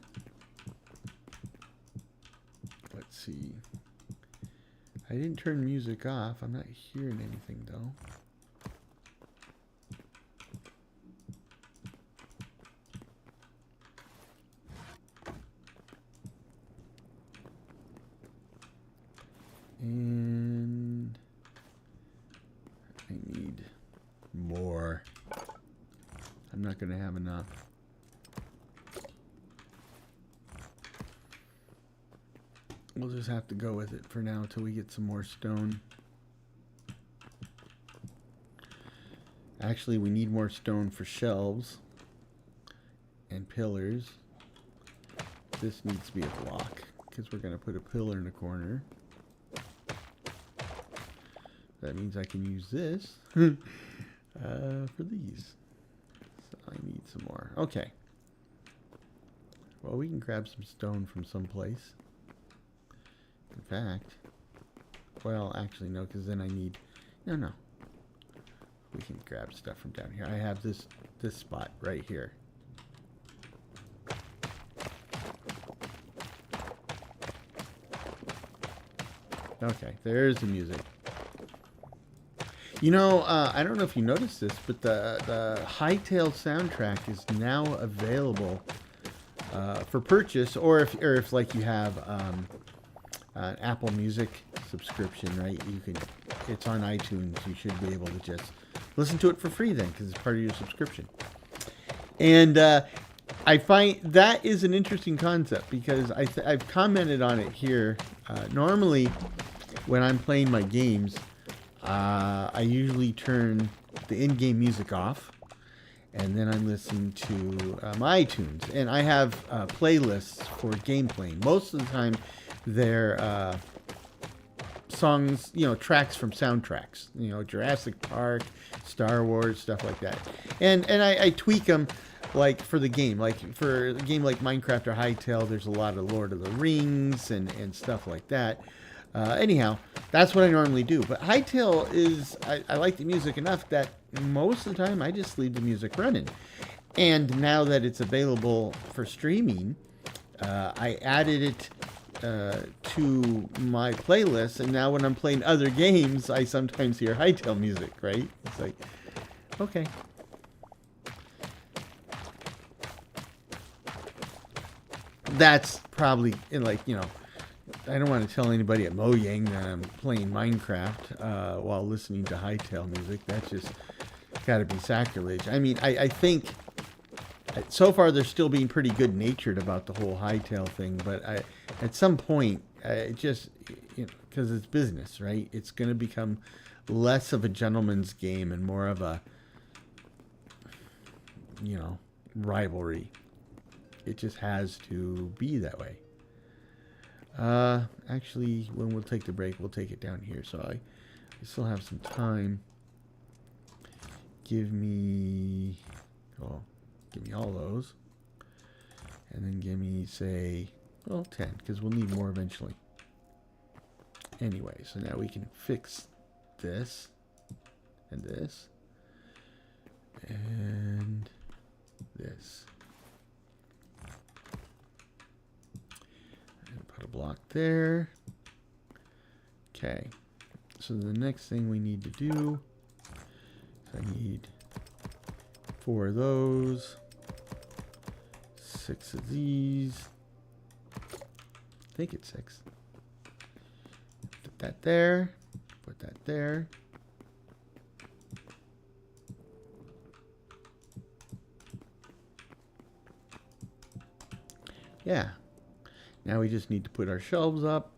Let's see. I didn't turn music off. I'm not hearing anything though. And I need more. I'm not going to have enough. We'll just have to go with it for now until we get some more stone. Actually, we need more stone for shelves and pillars. This needs to be a block because we're going to put a pillar in the corner. That means I can use this for these. So I need some more. Okay. Well, we can grab some stone from someplace. In fact, well, actually, no, because then I need... No. We can grab stuff from down here. I have this spot right here. Okay, there's the music. You know, I don't know if you noticed this, but the Hytale soundtrack is now available for purchase, or if like you have an Apple Music subscription, right? You can. It's on iTunes. You should be able to just listen to it for free then, because it's part of your subscription. And I find that is an interesting concept because I've commented on it here. Normally, when I'm playing my games, I usually turn the in-game music off, and then I'm listening to my iTunes. And I have playlists for game playing. Most of the time, they're songs, tracks from soundtracks. Jurassic Park, Star Wars, stuff like that. And I tweak them, like for the game. Like for a game like Minecraft or Hytale, there's a lot of Lord of the Rings and stuff like that. Anyhow, that's what I normally do. But Hytale is, I like the music enough that most of the time I just leave the music running. And now that it's available for streaming, I added it to my playlist. And now when I'm playing other games, I sometimes hear Hytale music, right? It's like, okay. That's probably, I don't want to tell anybody at Mojang that I'm playing Minecraft while listening to Hytale music. That's just got to be sacrilege. I mean, I think so far they're still being pretty good-natured about the whole Hytale thing, but at some point, just, because it's business, right? It's going to become less of a gentleman's game and more of a, rivalry. It just has to be that way. Actually, when we'll take the break, we'll take it down here. So I still have some time. Give me all those. And then give me, say, 10, because we'll need more eventually. Anyway, so now we can fix this and this and this. Put a block there. Okay. So the next thing we need to do is I need 4 of those, 6 of these. I think it's 6. Put that there. Put that there. Yeah. Now we just need to put our shelves up.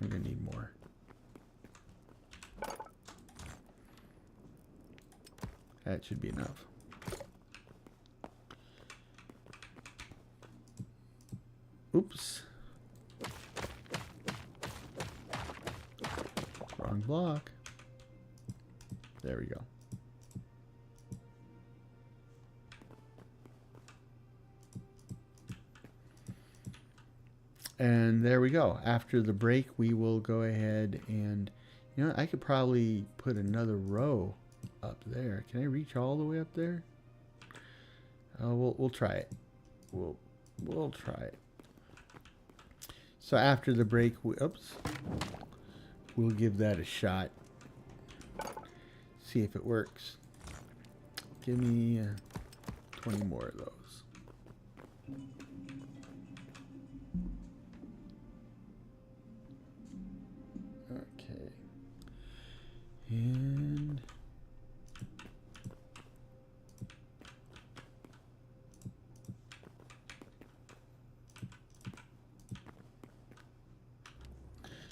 I'm going to need more. That should be enough. Oops. Wrong block. There we go. And there we go. After the break, we will go ahead and, I could probably put another row up there. Can I reach all the way up there? We'll try it. We'll try it. So after the break, we'll give that a shot. See if it works. Give me 20 more of those. And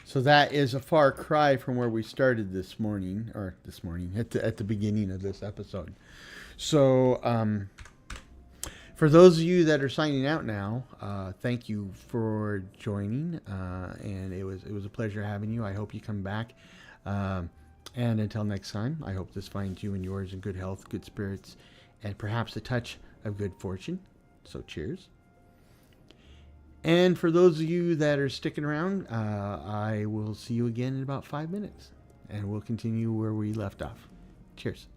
so that is a far cry from where we started this morning, at the beginning of this episode. So, for those of you that are signing out now, thank you for joining, and it was a pleasure having you. I hope you come back, and until next time, I hope this finds you and yours in good health, good spirits, and perhaps a touch of good fortune. So, cheers. And for those of you that are sticking around, I will see you again in about 5 minutes, and we'll continue where we left off. Cheers.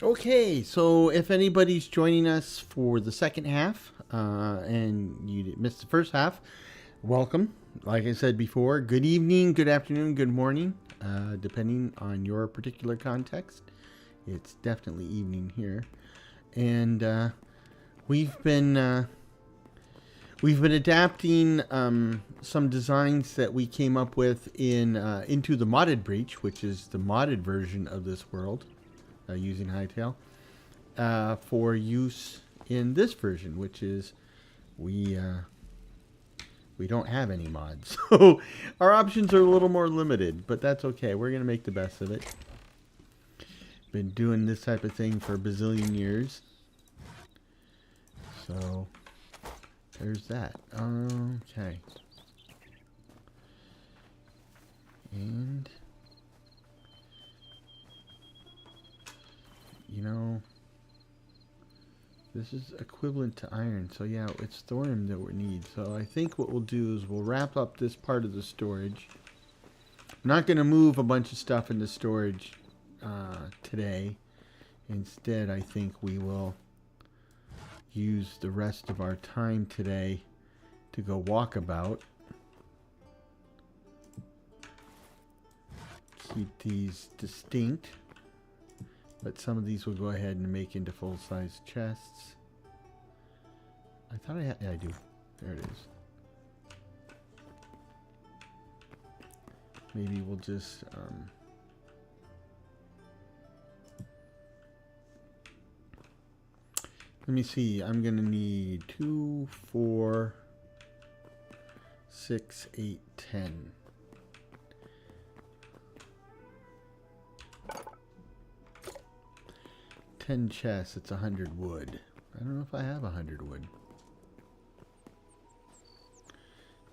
Okay, so if anybody's joining us for the second half and you missed the first half, welcome. Like I said before, good evening, good afternoon, good morning, depending on your particular context. It's definitely evening here, and we've been adapting some designs that we came up with in Into the Modded Breach, which is the modded version of this world. Using Hytale for use in this version, which is we don't have any mods, so our options are a little more limited, but that's okay. We're gonna make the best of it. Been doing this type of thing for a bazillion years, so there's that. Okay, and you know, this is equivalent to iron, so yeah, it's thorium that we need. So I think what we'll do is we'll wrap up this part of the storage. I'm not going to move a bunch of stuff into storage today. Instead, I think we will use the rest of our time today to go walkabout. Keep these distinct. But some of these will go ahead and make into full-size chests. I thought I had... Yeah, I do. There it is. Maybe we'll just... let me see. I'm going to need 2, 4, 6, 8, 10. 10 chests, it's 100 wood. I don't know if I have 100 wood.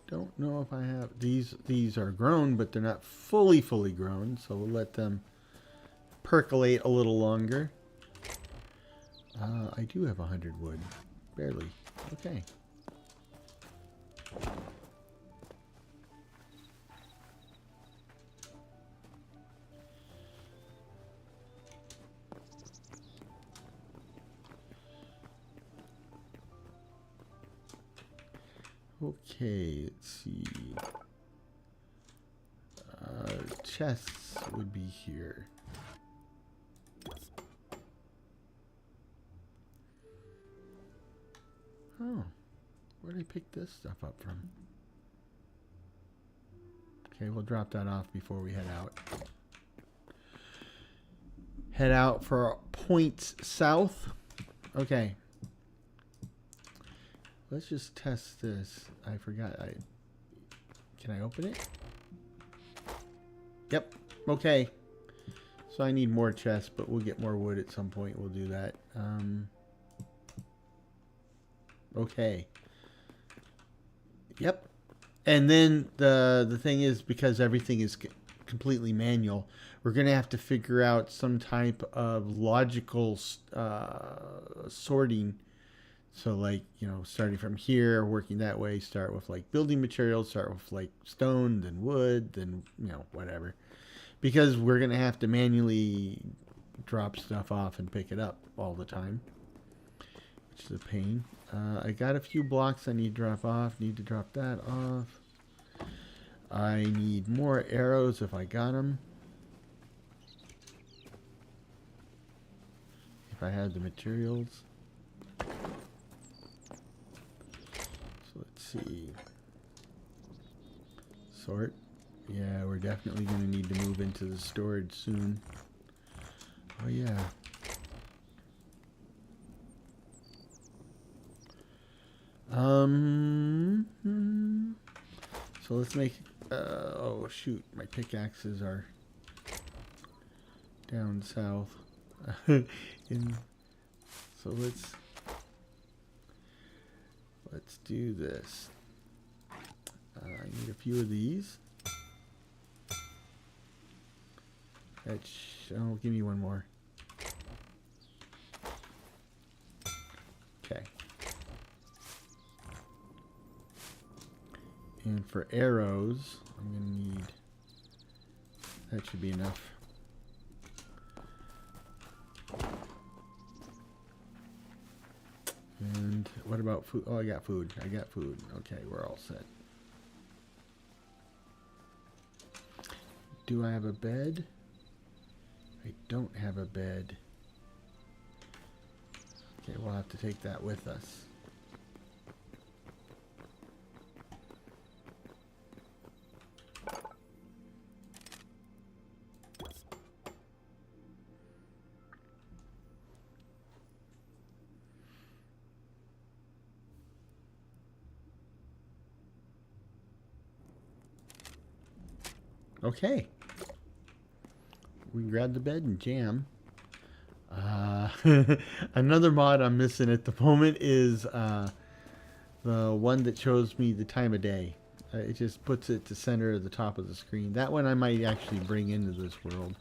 Don't know if I have. These are grown, but they're not fully grown, so we'll let them percolate a little longer. I do have 100 wood. Barely. Okay. Okay, let's see. Chests would be here. Oh, where did I pick this stuff up from? Okay, we'll drop that off before we head out. Head out for points south. Okay. Let's just test this. I forgot. Can I open it? Yep. Okay. So I need more chests, but we'll get more wood at some point. We'll do that. Okay. Yep. And then the thing is, because everything is completely manual, we're going to have to figure out some type of logical sorting. So like, you know, starting from here, working that way, start with like building materials, start with like stone, then wood, then, you know, whatever. Because we're going to have to manually drop stuff off and pick it up all the time, which is a pain. I got a few blocks I need to drop off. Need to drop that off. I need more arrows if I got them. If I had the materials. Let's see. Sort. Yeah, we're definitely going to need to move into the storage soon. Oh, yeah. So let's make... oh, shoot. My pickaxes are down south. So let's do this. I need a few of these. Oh, give me one more. Okay. And for arrows, I'm going to need... That should be enough. What about food? Oh, I got food. I got food. Okay, we're all set. Do I have a bed? I don't have a bed. Okay, we'll have to take that with us. Okay. We can grab the bed and jam. Another mod I'm missing at the moment is the one that shows me the time of day. It just puts it to center of the top of the screen. That one I might actually bring into this world.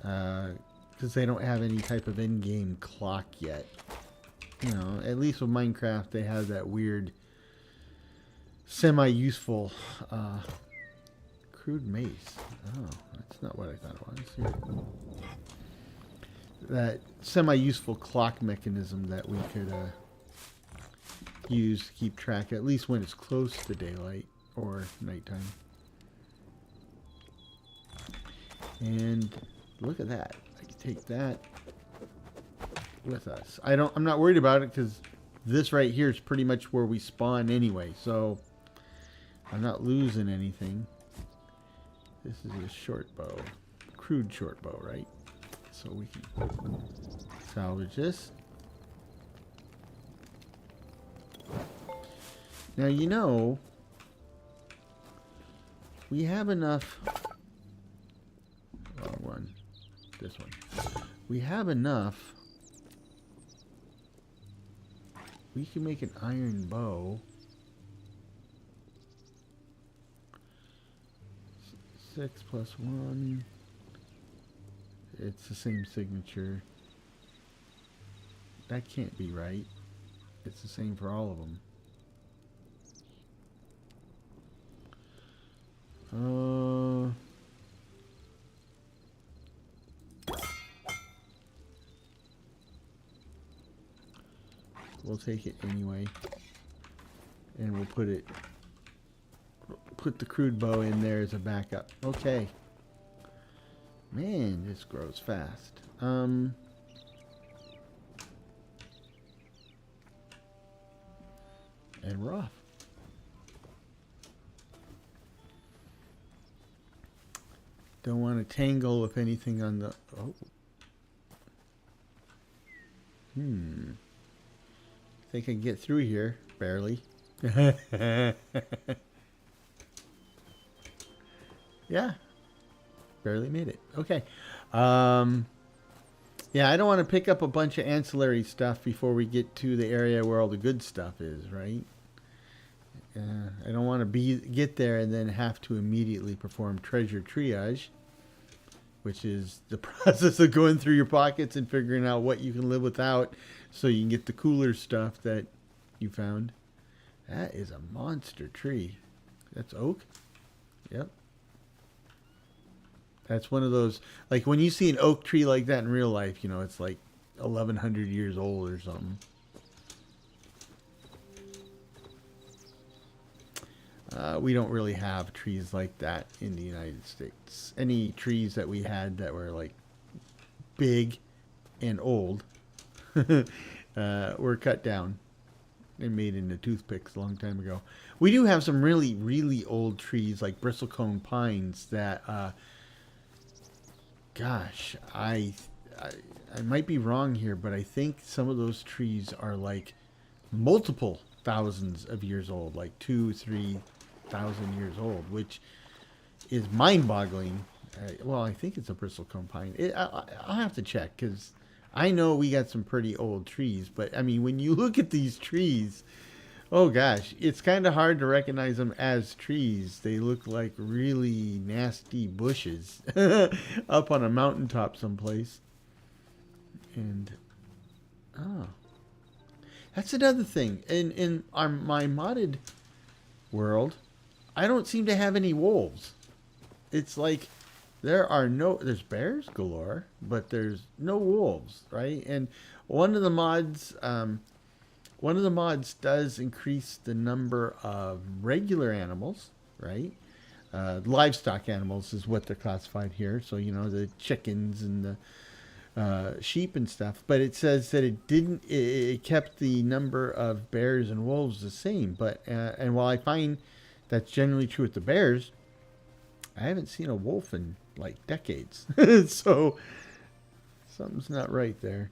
Because they don't have any type of in-game clock yet. You know, at least with Minecraft they have that weird semi-useful crude mace. Oh, that's not what I thought it was. Here. That semi-useful clock mechanism that we could use to keep track, at least when it's close to daylight or nighttime. And look at that. I can take that with us. I'm not worried about it because this right here is pretty much where we spawn anyway, so I'm not losing anything. This is a short bow. Crude short bow, right? So we can salvage this. Now, you know, we have enough. Wrong one. This one. We have enough. We can make an iron bow. 6 plus 1. It's the same signature. That can't be right. It's the same for all of them. We'll take it anyway. And we'll put the crude bow in there as a backup. Okay. Man, this grows fast. And we're off. Don't want to tangle with anything on the... Oh. Think I can get through here. Barely. Yeah. Barely made it. Okay. Yeah, I don't want to pick up a bunch of ancillary stuff before we get to the area where all the good stuff is, right? I don't want to get there and then have to immediately perform treasure triage, which is the process of going through your pockets and figuring out what you can live without so you can get the cooler stuff that you found. That is a monster tree. That's oak? Yep. That's one of those, like when you see an oak tree like that in real life, you know, it's like 1,100 years old or something. We don't really have trees like that in the United States. Any trees that we had that were like big and old were cut down and made into toothpicks a long time ago. We do have some really, really old trees like bristlecone pines that, gosh, I might be wrong here, but I think some of those trees are like multiple thousands of years old, like 2,000-3,000 years old, which is mind-boggling. Well, I think it's a bristlecone pine. I'll have to check because I know we got some pretty old trees, but I mean, when you look at these trees, oh gosh, it's kind of hard to recognize them as trees. They look like really nasty bushes up on a mountaintop someplace. And oh, that's another thing. In my modded world, I don't seem to have any wolves. It's like there's bears galore, but there's no wolves, right? And one of the mods one of the mods does increase the number of regular animals, right? Livestock animals is what they're classified here. So, you know, the chickens and the sheep and stuff. But it says that it didn't, it kept the number of bears and wolves the same. But, and while I find that's generally true with the bears, I haven't seen a wolf in like decades. So something's not right there.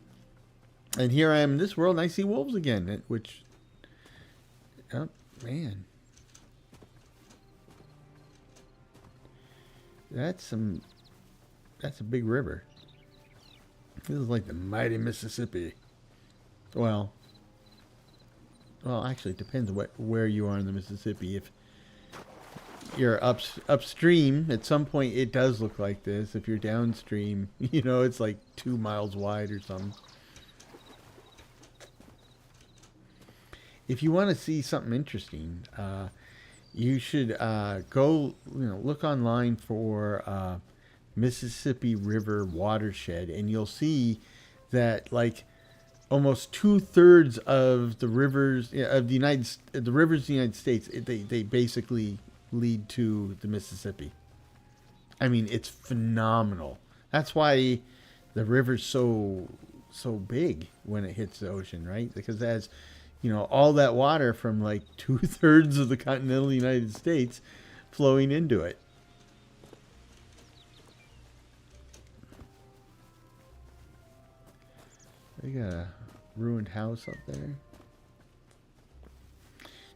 And here I am in this world and I see wolves again, which, oh man. That's a big river. This is like the mighty Mississippi. Well, actually it depends where you are in the Mississippi. If you're upstream, at some point it does look like this. If you're downstream, you know, it's like 2 miles wide or something. If you want to see something interesting, you should go, look online for Mississippi River watershed, and you'll see that like almost 2/3 of the rivers of the rivers of the United States, they basically lead to the Mississippi. I mean, it's phenomenal. That's why the river's so big when it hits the ocean, right? Because it has, all that water from like 2/3 of the continental United States flowing into it. They got a ruined house up there.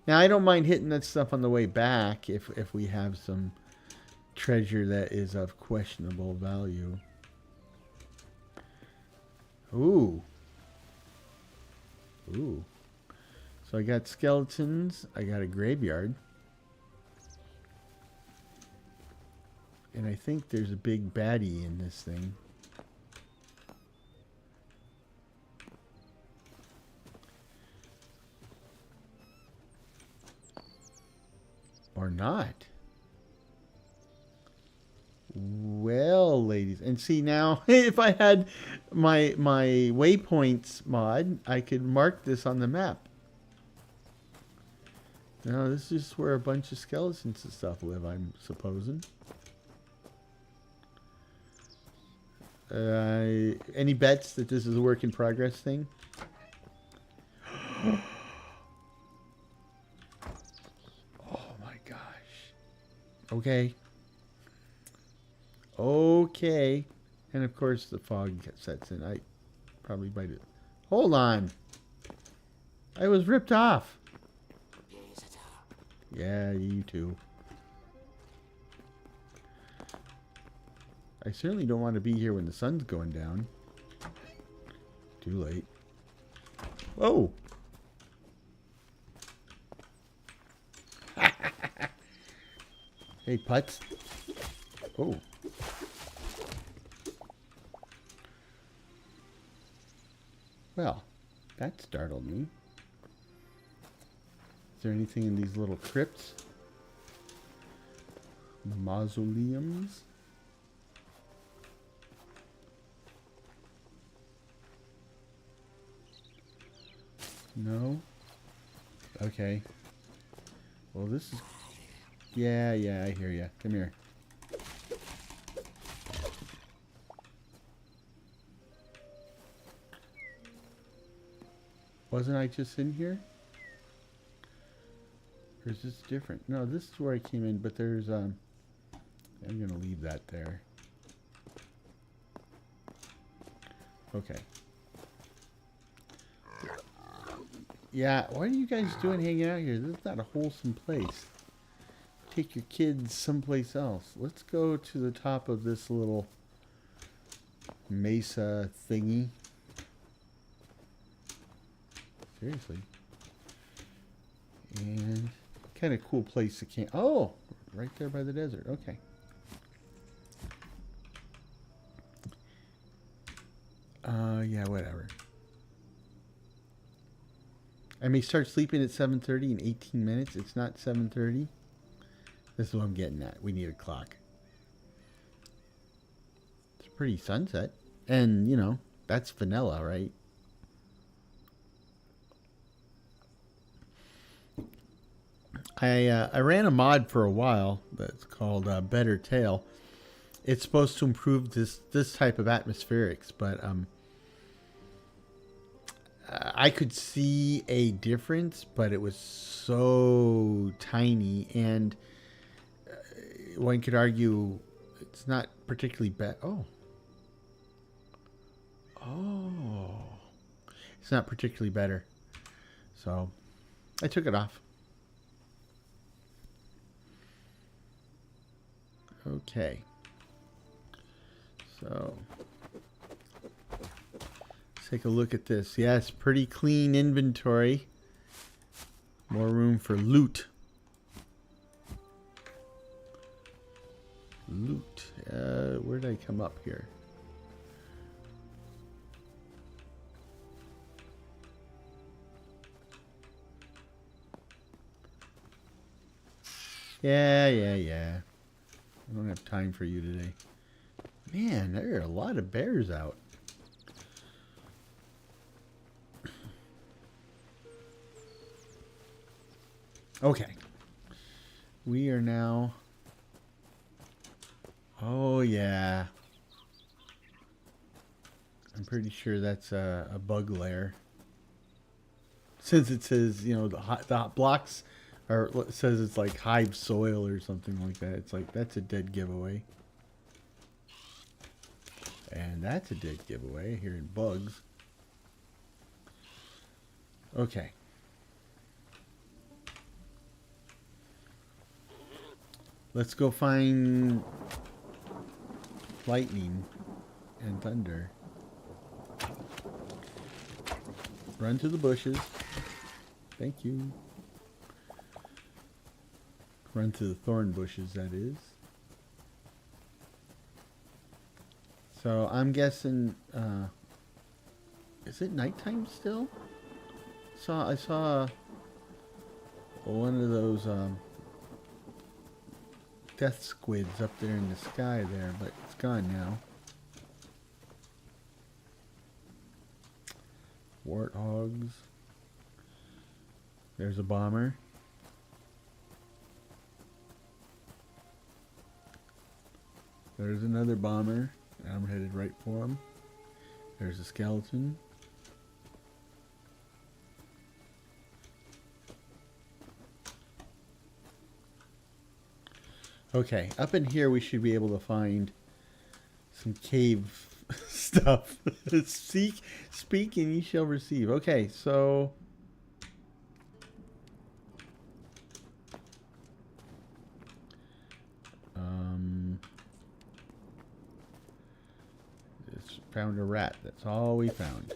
Now, I don't mind hitting that stuff on the way back if we have some treasure that is of questionable value. Ooh. Ooh. So I got skeletons. I got a graveyard. And I think there's a big baddie in this thing. Or not. Well, ladies, and see now, if I had my waypoints mod, I could mark this on the map. Now, this is where a bunch of skeletons and stuff live, I'm supposing. Any bets that this is a work in progress thing? Okay. Okay. And of course the fog sets in. I probably bite it. Hold on. I was ripped off. Yeah, you too. I certainly don't want to be here when the sun's going down. Too late. Whoa. Hey, putz. Oh. Well, that startled me. Is there anything in these little crypts? Mausoleums? No? Okay. Well, this is... Yeah, I hear ya. Come here. Wasn't I just in here? Or is this different? No, this is where I came in, but there's, I'm gonna leave that there. Okay. Yeah, what are you guys doing hanging out here? This is not a wholesome place. Take your kids someplace else. Let's go to the top of this little mesa thingy. Seriously. And kind of cool place to camp. Oh, right there by the desert. Okay. Yeah, whatever. I may start sleeping at 7:30 in 18 minutes. It's not 7:30. This is what I'm getting at. We need a clock. It's a pretty sunset. And, that's vanilla, right? I ran a mod for a while that's called Better Tail. It's supposed to improve this type of atmospherics, but I could see a difference, but it was so tiny, and one could argue it's not particularly bad. Oh, it's not particularly better. So I took it off. Okay. So let's take a look at this. Yes, pretty clean inventory. More room for loot. Loot. Where did I come up here? Yeah. I don't have time for you today. Man, there are a lot of bears out. Okay. We are now... Oh, yeah. I'm pretty sure that's a bug lair. Since it says, you know, the blocks... Or it says it's like hive soil or something like that. It's like, that's a dead giveaway. And that's a dead giveaway. Hearing bugs. Okay. Let's go find lightning and thunder. Run to the bushes. Thank you. Run to the thorn bushes, that is. So I'm guessing, is it nighttime still? I saw one of those death squids up there in the sky there, but it's gone now. Warthogs. There's a bomber. There's another bomber. I'm headed right for him. There's a skeleton. Okay, up in here we should be able to find some cave stuff. Speak and ye shall receive. Okay, so... found a rat. That's all we found.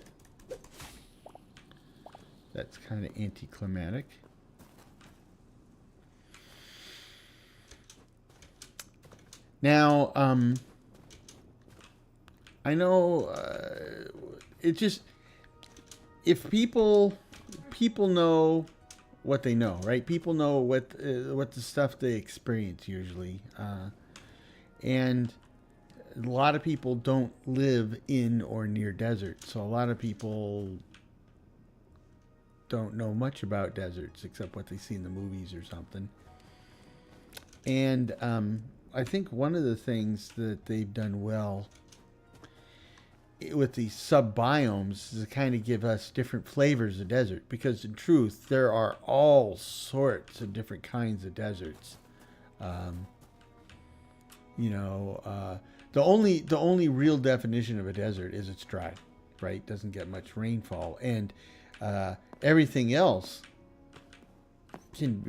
That's kind of anticlimactic. Now, I know it just, if people know what they know, right? People know what the stuff they experience usually, and a lot of people don't live in or near deserts, so a lot of people don't know much about deserts except what they see in the movies or something. And I think one of the things that they've done well with these sub-biomes is to kind of give us different flavors of desert, because in truth there are all sorts of different kinds of deserts. The only real definition of a desert is it's dry, right? Doesn't get much rainfall, and everything else can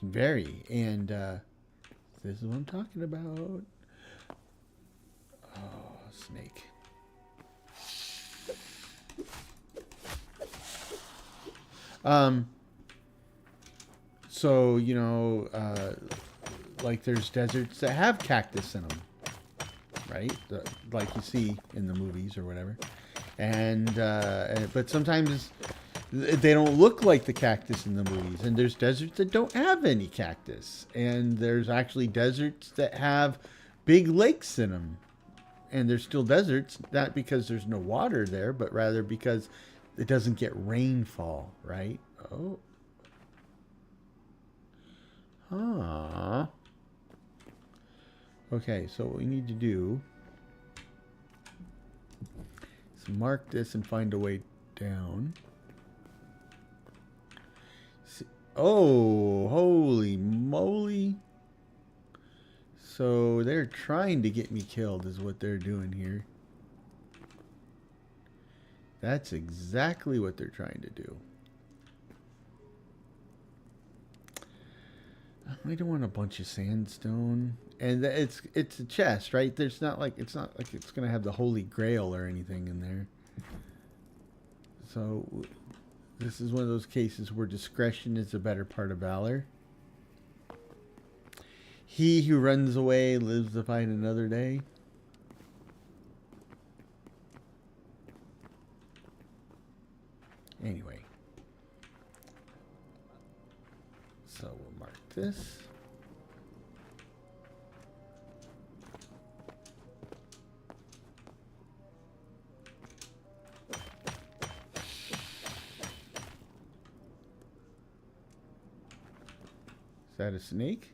vary. And this is what I'm talking about. Oh, snake. So like there's deserts that have cactus in them. Right, like you see in the movies or whatever, and but sometimes they don't look like the cactus in the movies. And there's deserts that don't have any cactus, and there's actually deserts that have big lakes in them, and there's still deserts, not because there's no water there, but rather because it doesn't get rainfall, right? Oh, Huh. Okay, so what we need to do is mark this and find a way down. See, oh, holy moly. So they're trying to get me killed is what they're doing here. That's exactly what they're trying to do. I don't want a bunch of sandstone. And it's a chest, right? There's not like it's gonna have the Holy Grail or anything in there. So this is one of those cases where discretion is the better part of valor. He who runs away lives to fight another day. Anyway. So we'll mark this. Is that a snake?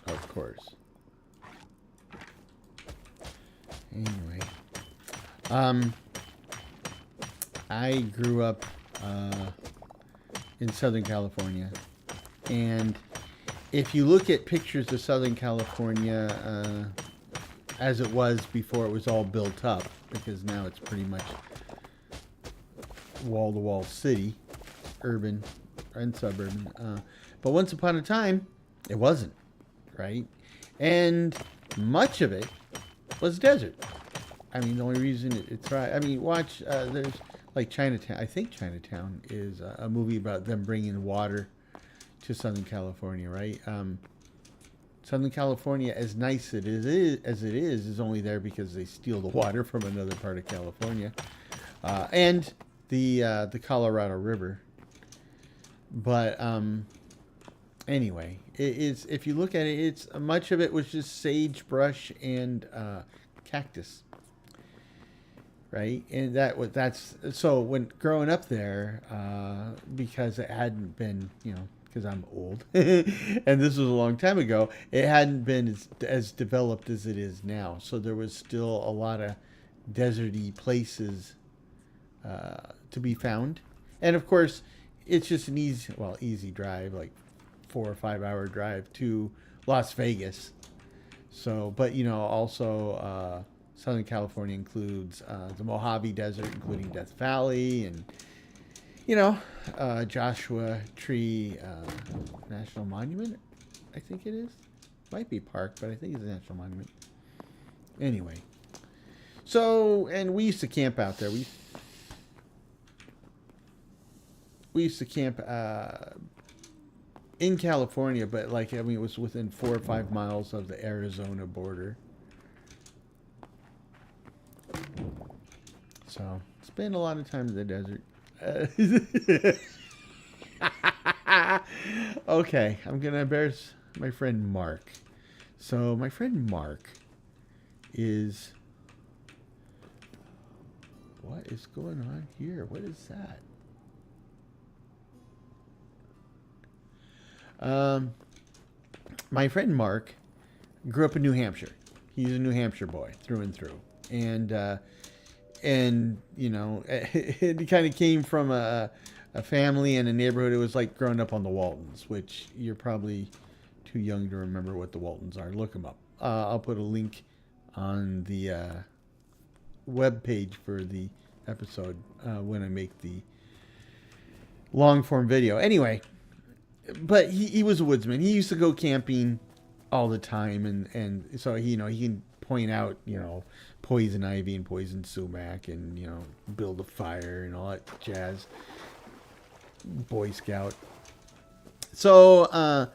Of course. Anyway, I grew up in Southern California, and if you look at pictures of Southern California as it was before it was all built up, because now it's pretty much wall-to-wall city, urban and suburban, but once upon a time it wasn't, right? And much of it was desert. I mean, the only reason it thrived, I mean, watch, there's like Chinatown. I think Chinatown is a movie about them bringing water to Southern California, right? Southern California, as nice as it is only there because they steal the water from another part of California, and the Colorado River. But anyway, it is. If you look at it, it's much of it was just sagebrush and cactus, right? And that's so when growing up there, because it hadn't been, because I'm old, and this was a long time ago, it hadn't been as developed as it is now. So there was still a lot of deserty places to be found, and of course, it's just an easy drive, like 4 or 5 hour drive to Las Vegas. So, but also Southern California includes the Mojave Desert, including Death Valley, and Joshua Tree National Monument, I think it is. Might be park, but I think it's a national monument. Anyway, so, and we used to camp out there. We used to camp in California, but it was within 4 or 5 miles of the Arizona border. So, spent a lot of time in the desert. Okay, I'm going to embarrass my friend Mark. So, my friend Mark is... What is going on here? What is that? My friend Mark grew up in New Hampshire. He's a New Hampshire boy through and through, and it kind of came from a family and a neighborhood. It was like growing up on the Waltons, which you're probably too young to remember what the Waltons are. Look them up. I'll put a link on the web page for the episode when I make the long form video. Anyway. But he was a woodsman. He used to go camping all the time, and so he can point out poison ivy and poison sumac, and build a fire and all that jazz. Boy Scout. So,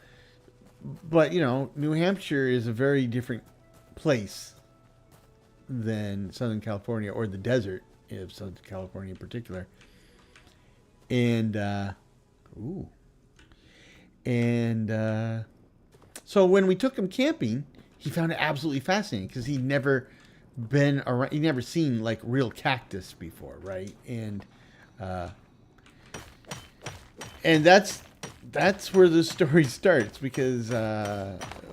but New Hampshire is a very different place than Southern California, or the desert of Southern California in particular. And so when we took him camping, he found it absolutely fascinating because he'd never been around, he'd never seen like real cactus before, right? And that's where the story starts, because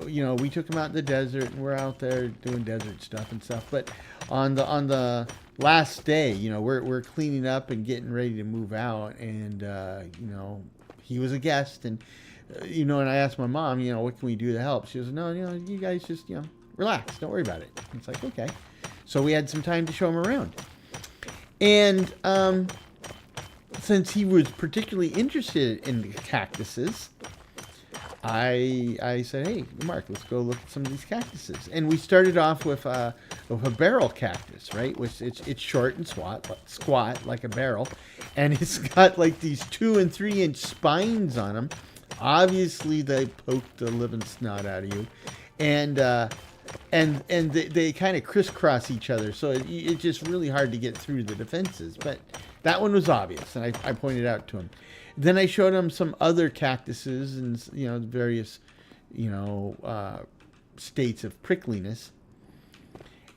you know, we took him out in the desert and we're out there doing desert stuff and stuff. But on the last day, you know, we're cleaning up and getting ready to move out, and you know, he was a guest, and you know, and I asked my mom, you know, what can we do to help? She goes, no, you know, you guys just, you know, relax, don't worry about it. It's like, okay. So we had some time to show him around, and since he was particularly interested in the cactuses, I said, hey, Mark, let's go look at some of these cactuses. And we started off with a barrel cactus, right? Which it's short and squat like a barrel. And it's got like these 2 and 3 inch spines on them. Obviously, they poke the living snot out of you. And they kind of crisscross each other. So it's just really hard to get through the defenses. But that one was obvious, and I pointed out to him. Then I showed him some other cactuses and, you know, various, you know, states of prickliness.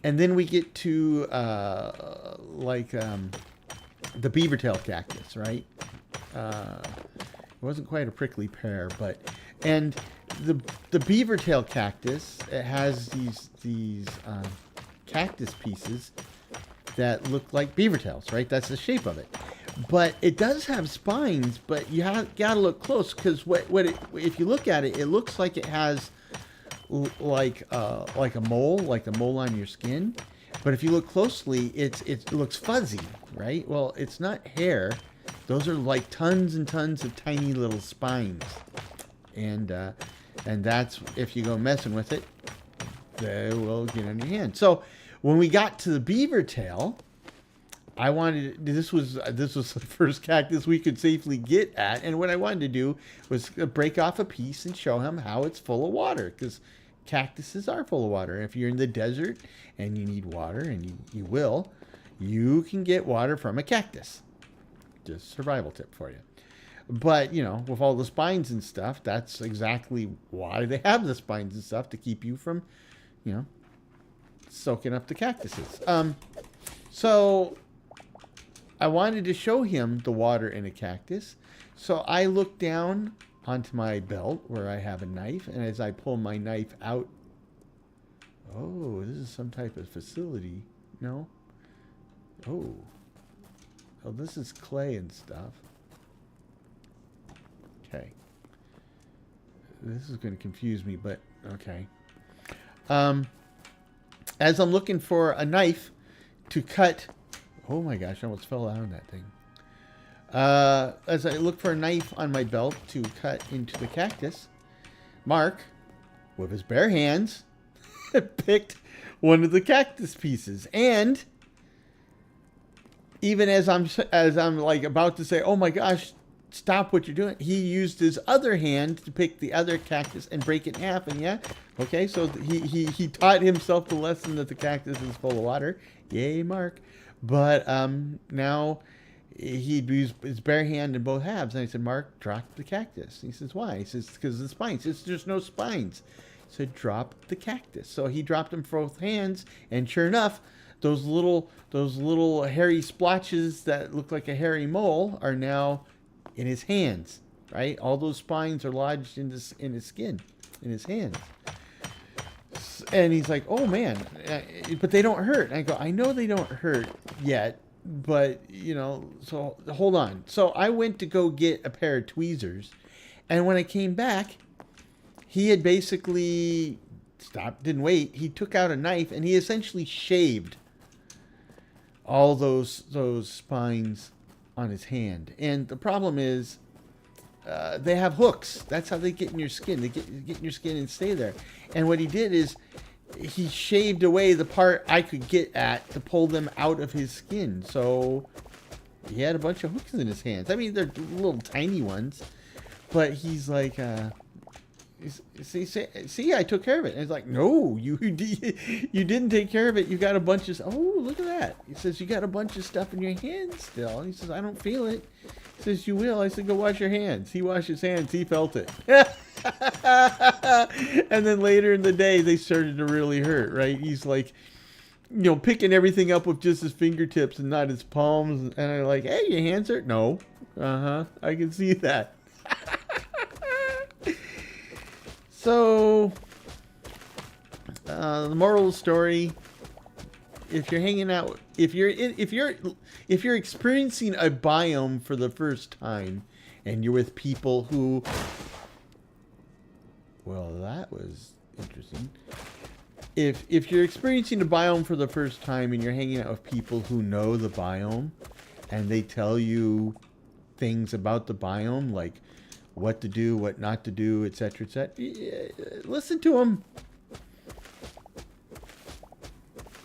And then we get to like the beavertail cactus, right? It wasn't quite a prickly pear, but and the beavertail cactus, it has these cactus pieces that look like beaver tails, right? That's the shape of it. But it does have spines, but you gotta look close, because if you look at it, it looks like it has like a mole, like the mole on your skin. But if you look closely, it looks fuzzy, right? Well, it's not hair. Those are like tons and tons of tiny little spines, and that's, if you go messing with it, they will get on your hand. So when we got to the beaver tail, I wanted, this was the first cactus we could safely get at, and what I wanted to do was break off a piece and show him how it's full of water, because cactuses are full of water. If you're in the desert and you need water, and you will, you can get water from a cactus. Just survival tip for you. But, you know, with all the spines and stuff, that's exactly why they have the spines and stuff, to keep you from, you know, soaking up the cactuses. So I wanted to show him the water in a cactus. So I looked down onto my belt where I have a knife, and as I pull my knife out, oh, this is some type of facility. No? Oh, this is clay and stuff. Okay. This is going to confuse me, but okay. As I'm looking for a knife to cut, oh my gosh, I almost fell out on that thing. As I look for a knife on my belt to cut into the cactus, Mark, with his bare hands, picked one of the cactus pieces. And even as I'm like about to say, oh my gosh, stop what you're doing, he used his other hand to pick the other cactus and break it in half. And yeah, okay, so he taught himself the lesson that the cactus is full of water. Yay, Mark. But now he used his bare hand in both halves. And I said, Mark, drop the cactus. He says, why? He says, because of the spines. He says, there's no spines. I said, drop the cactus. So he dropped them for both hands, and sure enough, those little hairy splotches that look like a hairy mole are now in his hands, right? All those spines are lodged in his skin, in his hands. And he's like, oh man, but they don't hurt. And I go, I know they don't hurt yet, but you know, so hold on. So I went to go get a pair of tweezers, and when I came back, he had basically stopped, didn't wait. He took out a knife and he essentially shaved all those spines on his hand. And the problem is, they have hooks. That's how they get in your skin. They get in your skin and stay there. And what he did is he shaved away the part I could get at to pull them out of his skin. So he had a bunch of hooks in his hands. I mean, they're little tiny ones, but he's like, see, I took care of it. And it's like, no, you didn't take care of it. You got a bunch of, oh, look at that. He says, you got a bunch of stuff in your hands still. And he says, I don't feel it. He says, you will. I said, go wash your hands. He washed his hands. He felt it. And then later in the day, they started to really hurt, right? He's like, picking everything up with just his fingertips and not his palms. And I'm like, hey, your hands hurt? No. I can see that. So, the moral of the story: if you're hanging out, if you're experiencing a biome for the first time, and you're with people who, well, that was interesting. If you're experiencing a biome for the first time and you're hanging out with people who know the biome, and they tell you things about the biome, like what to do, what not to do, etc., listen to them.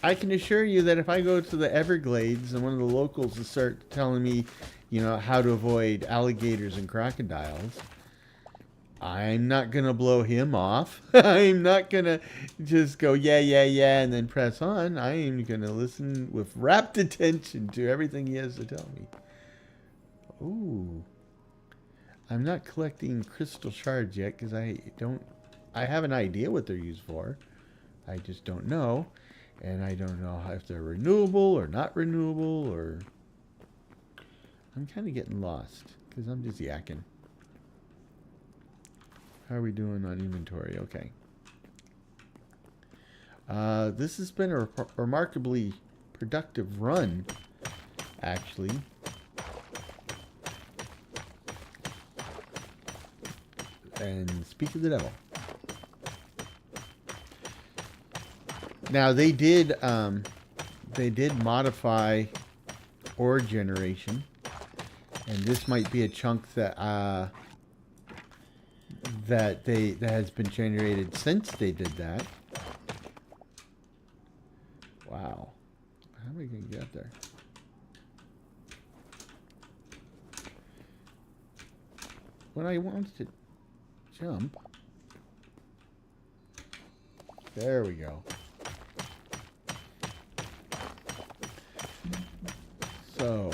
I can assure you that if I go to the Everglades and one of the locals will start telling me, how to avoid alligators and crocodiles, I'm not going to blow him off. I'm not going to just go, yeah, and then press on. I am going to listen with rapt attention to everything he has to tell me. Ooh. I'm not collecting crystal shards yet because I have an idea what they're used for. I just don't know. And I don't know if they're renewable or not renewable, or I'm kind of getting lost because I'm just yakking. How are we doing on inventory? Okay. This has been a remarkably productive run, actually. And speak of the devil. Now they did modify ore generation, and this might be a chunk that that has been generated since they did that. Wow, how are we gonna get up there? When I wanted to jump, there we go. So,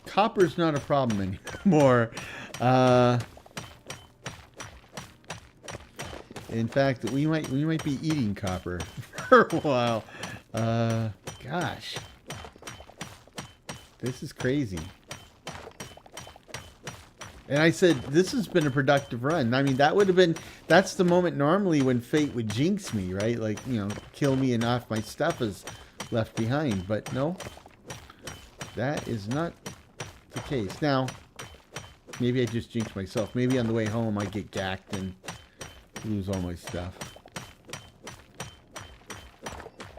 copper's not a problem anymore. In fact, we might be eating copper for a while. Gosh, this is crazy. And I said this has been a productive run. I mean, that's the moment normally when fate would jinx me, right? Like, kill me and half my stuff is left behind. But no. That is not the case. Now, maybe I just jinxed myself. Maybe on the way home I get gacked and lose all my stuff.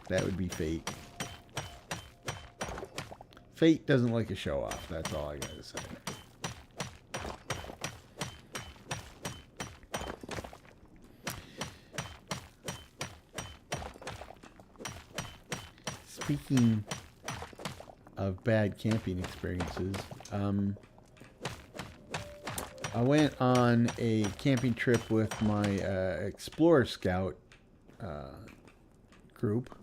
That would be fate. Fate doesn't like a show off. That's all I gotta say. Speaking of bad camping experiences, I went on a camping trip with my Explorer Scout group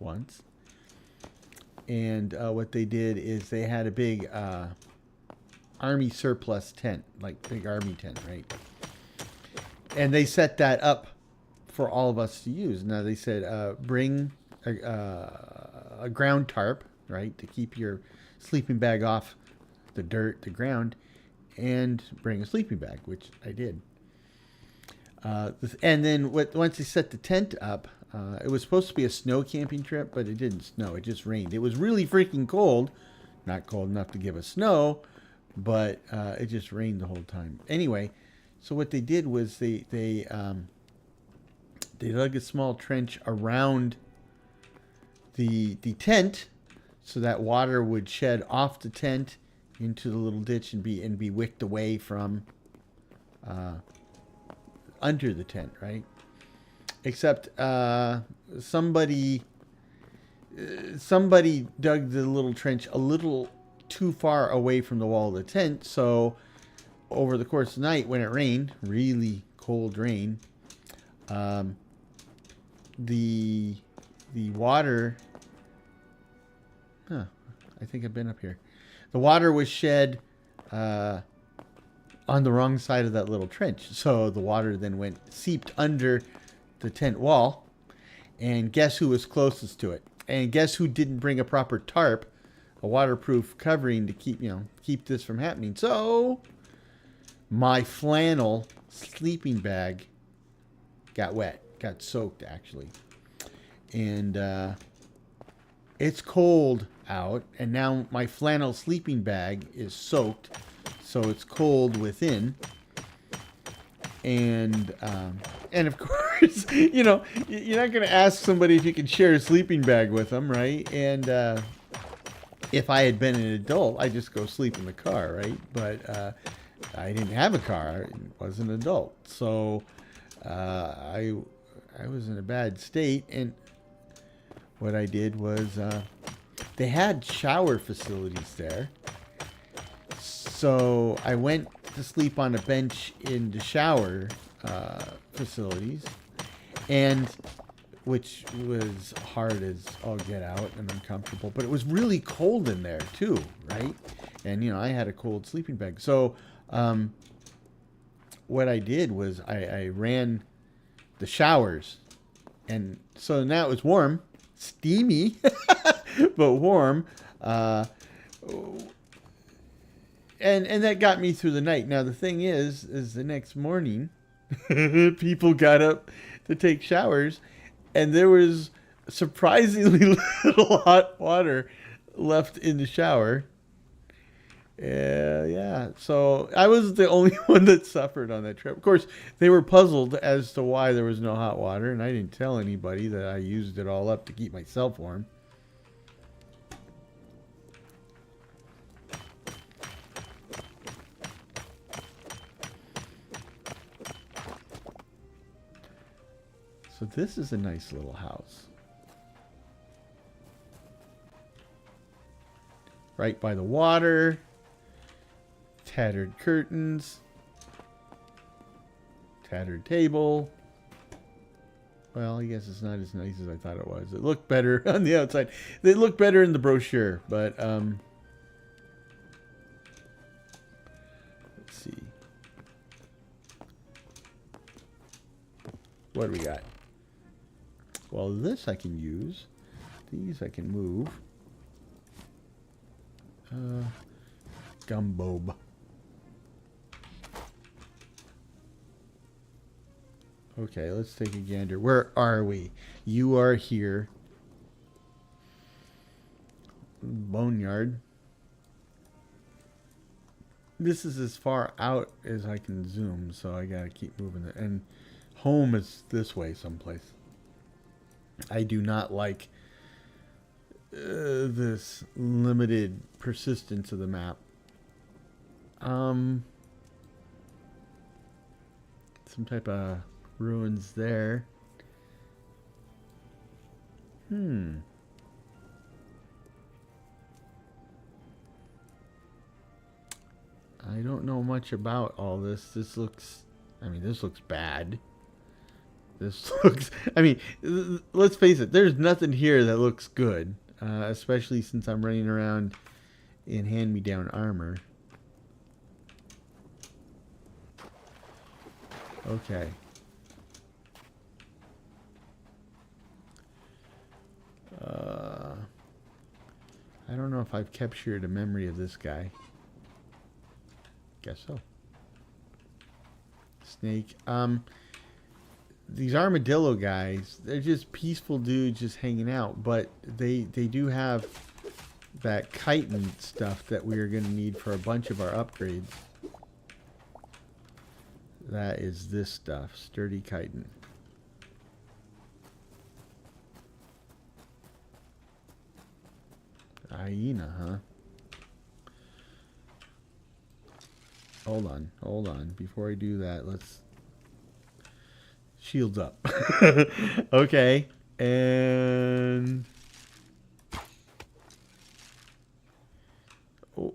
once, and what they did is they had a big army surplus tent, like big army tent, right? And they set that up for all of us to use. Now they said bring a ground tarp, right, to keep your sleeping bag off the dirt, the ground, and bring a sleeping bag, which I did. And then once they set the tent up, it was supposed to be a snow camping trip, but it didn't snow. It just rained. It was really freaking cold. Not cold enough to give us snow, but it just rained the whole time. Anyway, so what they did was they dug a small trench around the tent, so that water would shed off the tent into the little ditch and be wicked away from under the tent, right? Except somebody dug the little trench a little too far away from the wall of the tent, so over the course of the night when it rained, really cold rain, the water... Huh, I think I've been up here. The water was shed on the wrong side of that little trench. So the water then seeped under the tent wall. And guess who was closest to it? And guess who didn't bring a proper tarp, a waterproof covering to keep this from happening? So my flannel sleeping bag got wet, got soaked actually. And it's cold out, and now my flannel sleeping bag is soaked, so it's cold within. And of course, you know, you're not going to ask somebody if you can share a sleeping bag with them, right? And if I had been an adult, I'd just go sleep in the car, right? But I didn't have a car. I was an adult. So I was in a bad state. And what I did was they had shower facilities there. So I went to sleep on a bench in the shower facilities, and which was hard as all get out and uncomfortable, but it was really cold in there too, right? And you know, I had a cold sleeping bag. So what I did was I ran the showers, and so now it was warm, steamy, but warm. And that got me through the night. Now the thing is the next morning, people got up to take showers, and there was surprisingly little hot water left in the shower. Yeah. So I was the only one that suffered on that trip. Of course, they were puzzled as to why there was no hot water, and I didn't tell anybody that I used it all up to keep myself warm. So this is a nice little house. Right by the water. Tattered curtains. Tattered table. Well, I guess it's not as nice as I thought it was. It looked better on the outside. It looked better in the brochure, but let's see. What do we got? Well, this I can use. These I can move. Gumbob. Okay, let's take a gander. Where are we? You are here. Boneyard. This is as far out as I can zoom, so I gotta keep moving it. And home is this way someplace. I do not like this limited persistence of the map. Some type of ruins there. I don't know much about all this. This looks bad. This looks, let's face it, there's nothing here that looks good, especially since I'm running around in hand-me-down armor. Okay. I don't know if I've captured a memory of this guy. Guess so. Snake. These armadillo guys, they're just peaceful dudes just hanging out, but they do have that chitin stuff that we are going to need for a bunch of our upgrades. That is this stuff, sturdy chitin. Hyena, huh? Hold on. Before I do that, let's... Shields up. Okay. And... Oh,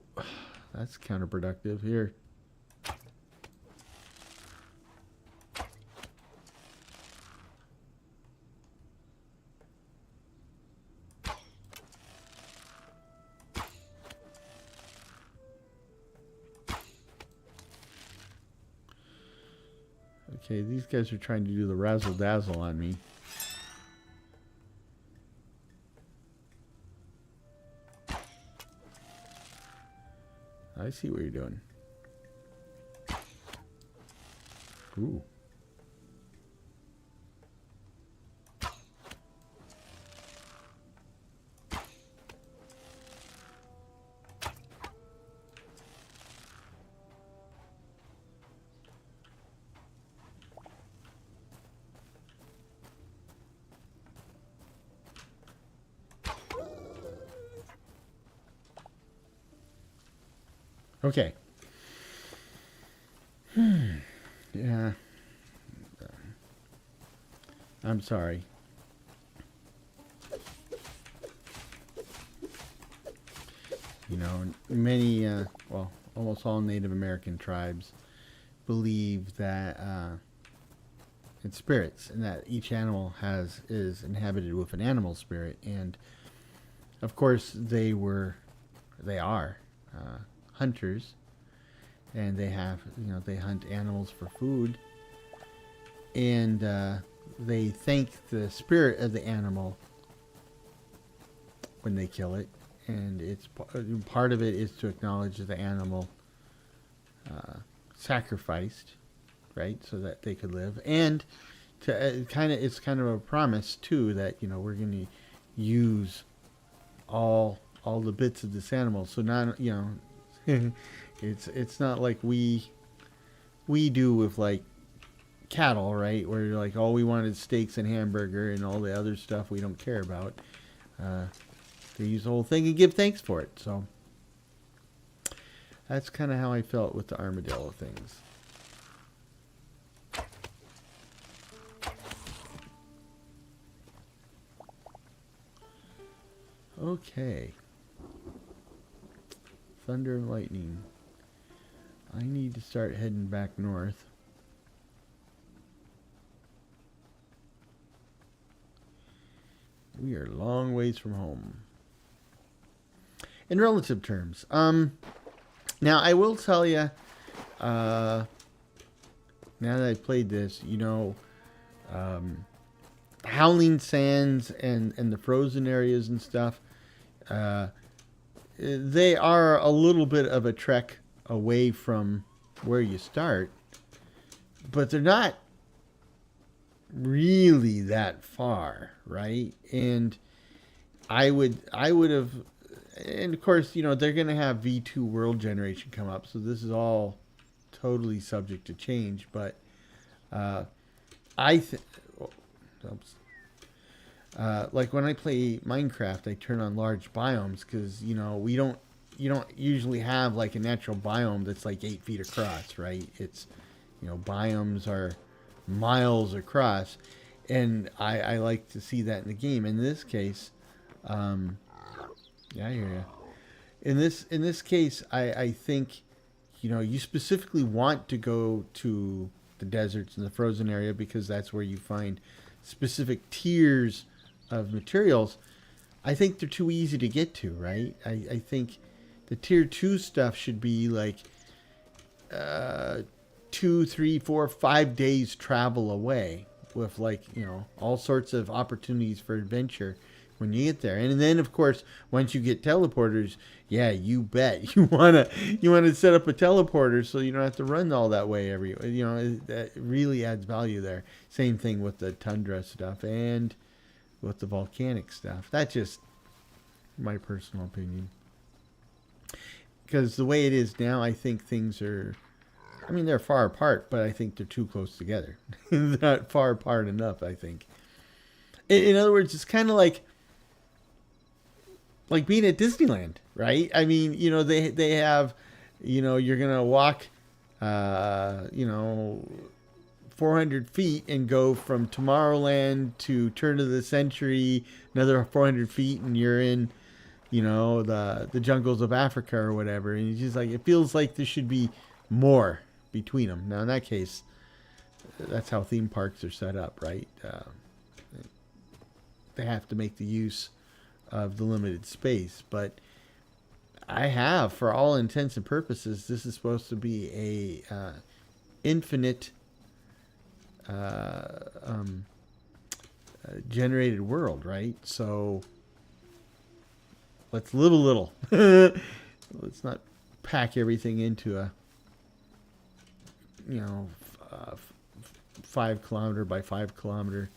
that's counterproductive. Here. Okay, these guys are trying to do the razzle dazzle on me. I see what you're doing. Ooh. Okay. Yeah. I'm sorry. You know, many, well, almost all Native American tribes believe that it's spirits, and that each animal is inhabited with an animal spirit, and of course they are hunters, and they hunt animals for food, and they thank the spirit of the animal when they kill it, and it's part of it is to acknowledge the animal sacrificed, right, so that they could live, and to it's kind of a promise too that we're going to use all the bits of this animal. So not it's not like we do with like cattle, right, where you're like all we wanted steaks and hamburger and all the other stuff we don't care about. They use the whole thing and give thanks for it. So that's kind of how I felt with the armadillo things. Okay. Thunder and lightning. I need to start heading back north. We are a long ways from home. In relative terms. Now I will tell you, now that I've played this, Howling Sands and the frozen areas and stuff, they are a little bit of a trek away from where you start, but they're not really that far, right? And I would have, and of course, they're going to have V2 world generation come up, so this is all totally subject to change, but like when I play Minecraft, I turn on large biomes because you don't usually have like a natural biome that's like 8 feet across, right? It's biomes are miles across, and I like to see that in the game. In this case, yeah, I hear you. In this case, I think you specifically want to go to the deserts and the frozen area because that's where you find specific tiers of materials. I think they're too easy to get to, right? I think the tier 2 stuff should be like 2, 3, 4, 5 days travel away with like all sorts of opportunities for adventure when you get there. And then of course once you get teleporters, yeah, you bet you wanna set up a teleporter so you don't have to run all that way that really adds value there. Same thing with the tundra stuff and with the volcanic stuff. That's just my personal opinion. Because the way it is now, I think things are, they're far apart, but I think they're too close together. They're not far apart enough, I think. In other words, it's kind of like being at Disneyland, right? They have, you're going to walk, 400 feet and go from Tomorrowland to Turn of the Century, another 400 feet, and you're in, the jungles of Africa or whatever. And it's just like, it feels like there should be more between them. Now, in that case, that's how theme parks are set up, right? They have to make the use of the limited space. But for all intents and purposes, this is supposed to be a infinite generated world, right? So let's little. Let's not pack everything into a, 5 kilometer by 5 kilometer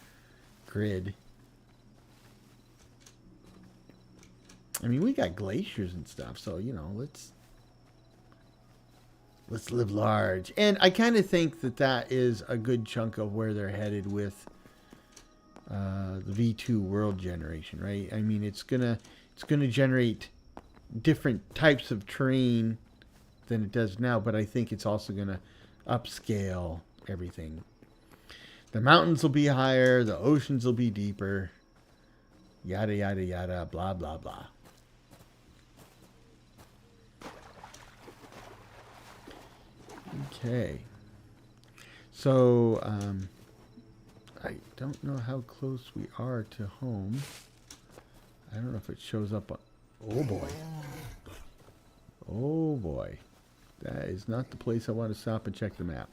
grid. I mean, we got glaciers and stuff, so let's live large. And I kind of think that is a good chunk of where they're headed with the V2 world generation, right? I mean, it's gonna generate different types of terrain than it does now, but I think it's also gonna upscale everything. The mountains will be higher, the oceans will be deeper, yada yada yada, blah blah blah. Okay, so I don't know how close we are to home. I don't know if it shows up on... Oh boy. Oh boy. That is not the place I want to stop and check the map.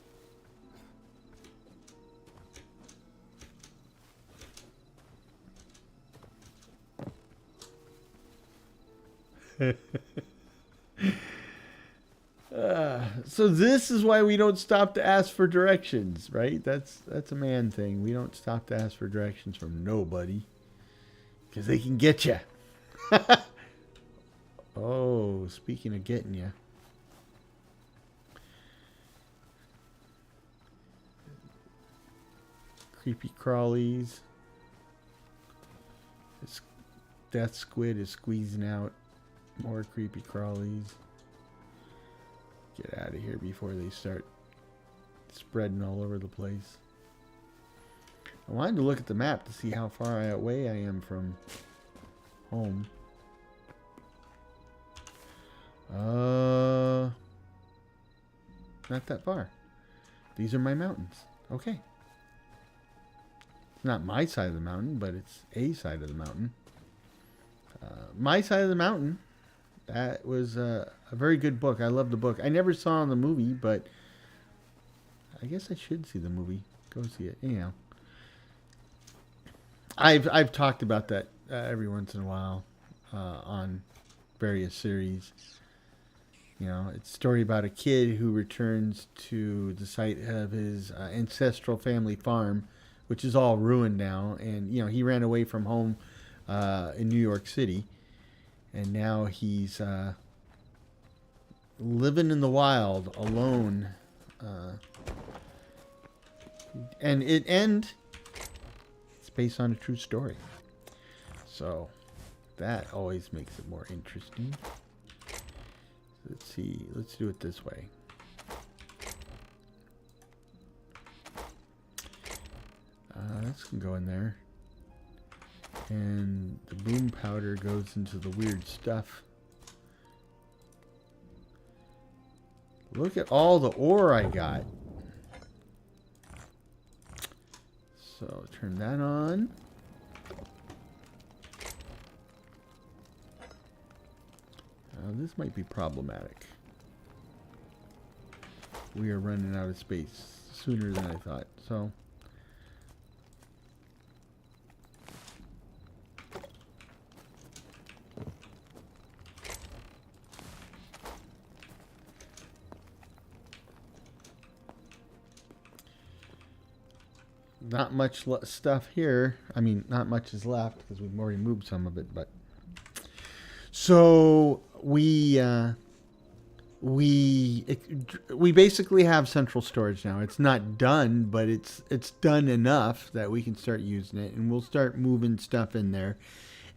So this is why we don't stop to ask for directions, right? That's a man thing. We don't stop to ask for directions from nobody, because they can get you. Oh, speaking of getting you. Creepy crawlies. This death squid is squeezing out more creepy crawlies. Get out of here before they start spreading all over the place. I wanted to look at the map to see how far away I am from home. Not that far. These are my mountains. Okay. It's not my side of the mountain, but it's a side of the mountain. My side of the mountain. That was a very good book. I love the book. I never saw the movie, but I guess I should see the movie. Go see it. Anyhow, I've talked about that every once in a while on various series. It's a story about a kid who returns to the site of his ancestral family farm, which is all ruined now. And he ran away from home in New York City. And now he's living in the wild alone. And it's based on a true story. So that always makes it more interesting. Let's see. Let's do it this way. This can go in there. And the boom powder goes into the weird stuff. Look at all the ore I got. So turn that on. This might be problematic. We are running out of space sooner than I thought. So not much stuff here. I mean, not much is left because we've already moved some of it. But so we basically have central storage now. It's not done, but it's done enough that we can start using it, and we'll start moving stuff in there.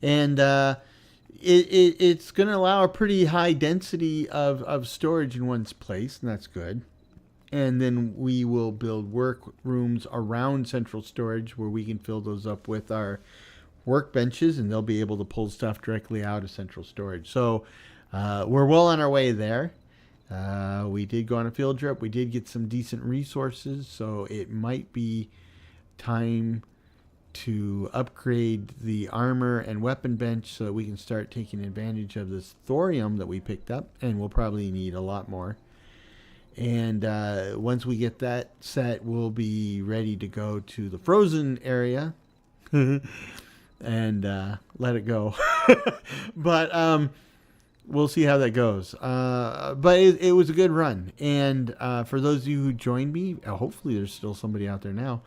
And it's going to allow a pretty high density of storage in one place, and that's good. And then we will build work rooms around central storage where we can fill those up with our workbenches, and they'll be able to pull stuff directly out of central storage. So we're well on our way there. We did go on a field trip. We did get some decent resources, so it might be time to upgrade the armor and weapon bench so that we can start taking advantage of this thorium that we picked up, and we'll probably need a lot more. And once we get that set, we'll be ready to go to the frozen area and let it go. But we'll see how that goes. But it was a good run. And for those of you who joined me, hopefully there's still somebody out there now.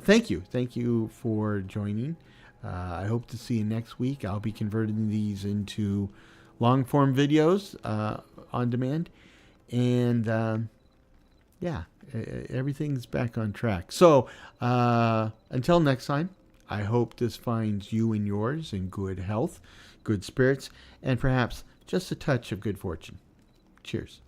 Thank you. Thank you for joining. I hope to see you next week. I'll be converting these into long form videos on demand. And yeah, everything's back on track. So until next time, I hope this finds you and yours in good health, good spirits, and perhaps just a touch of good fortune. Cheers.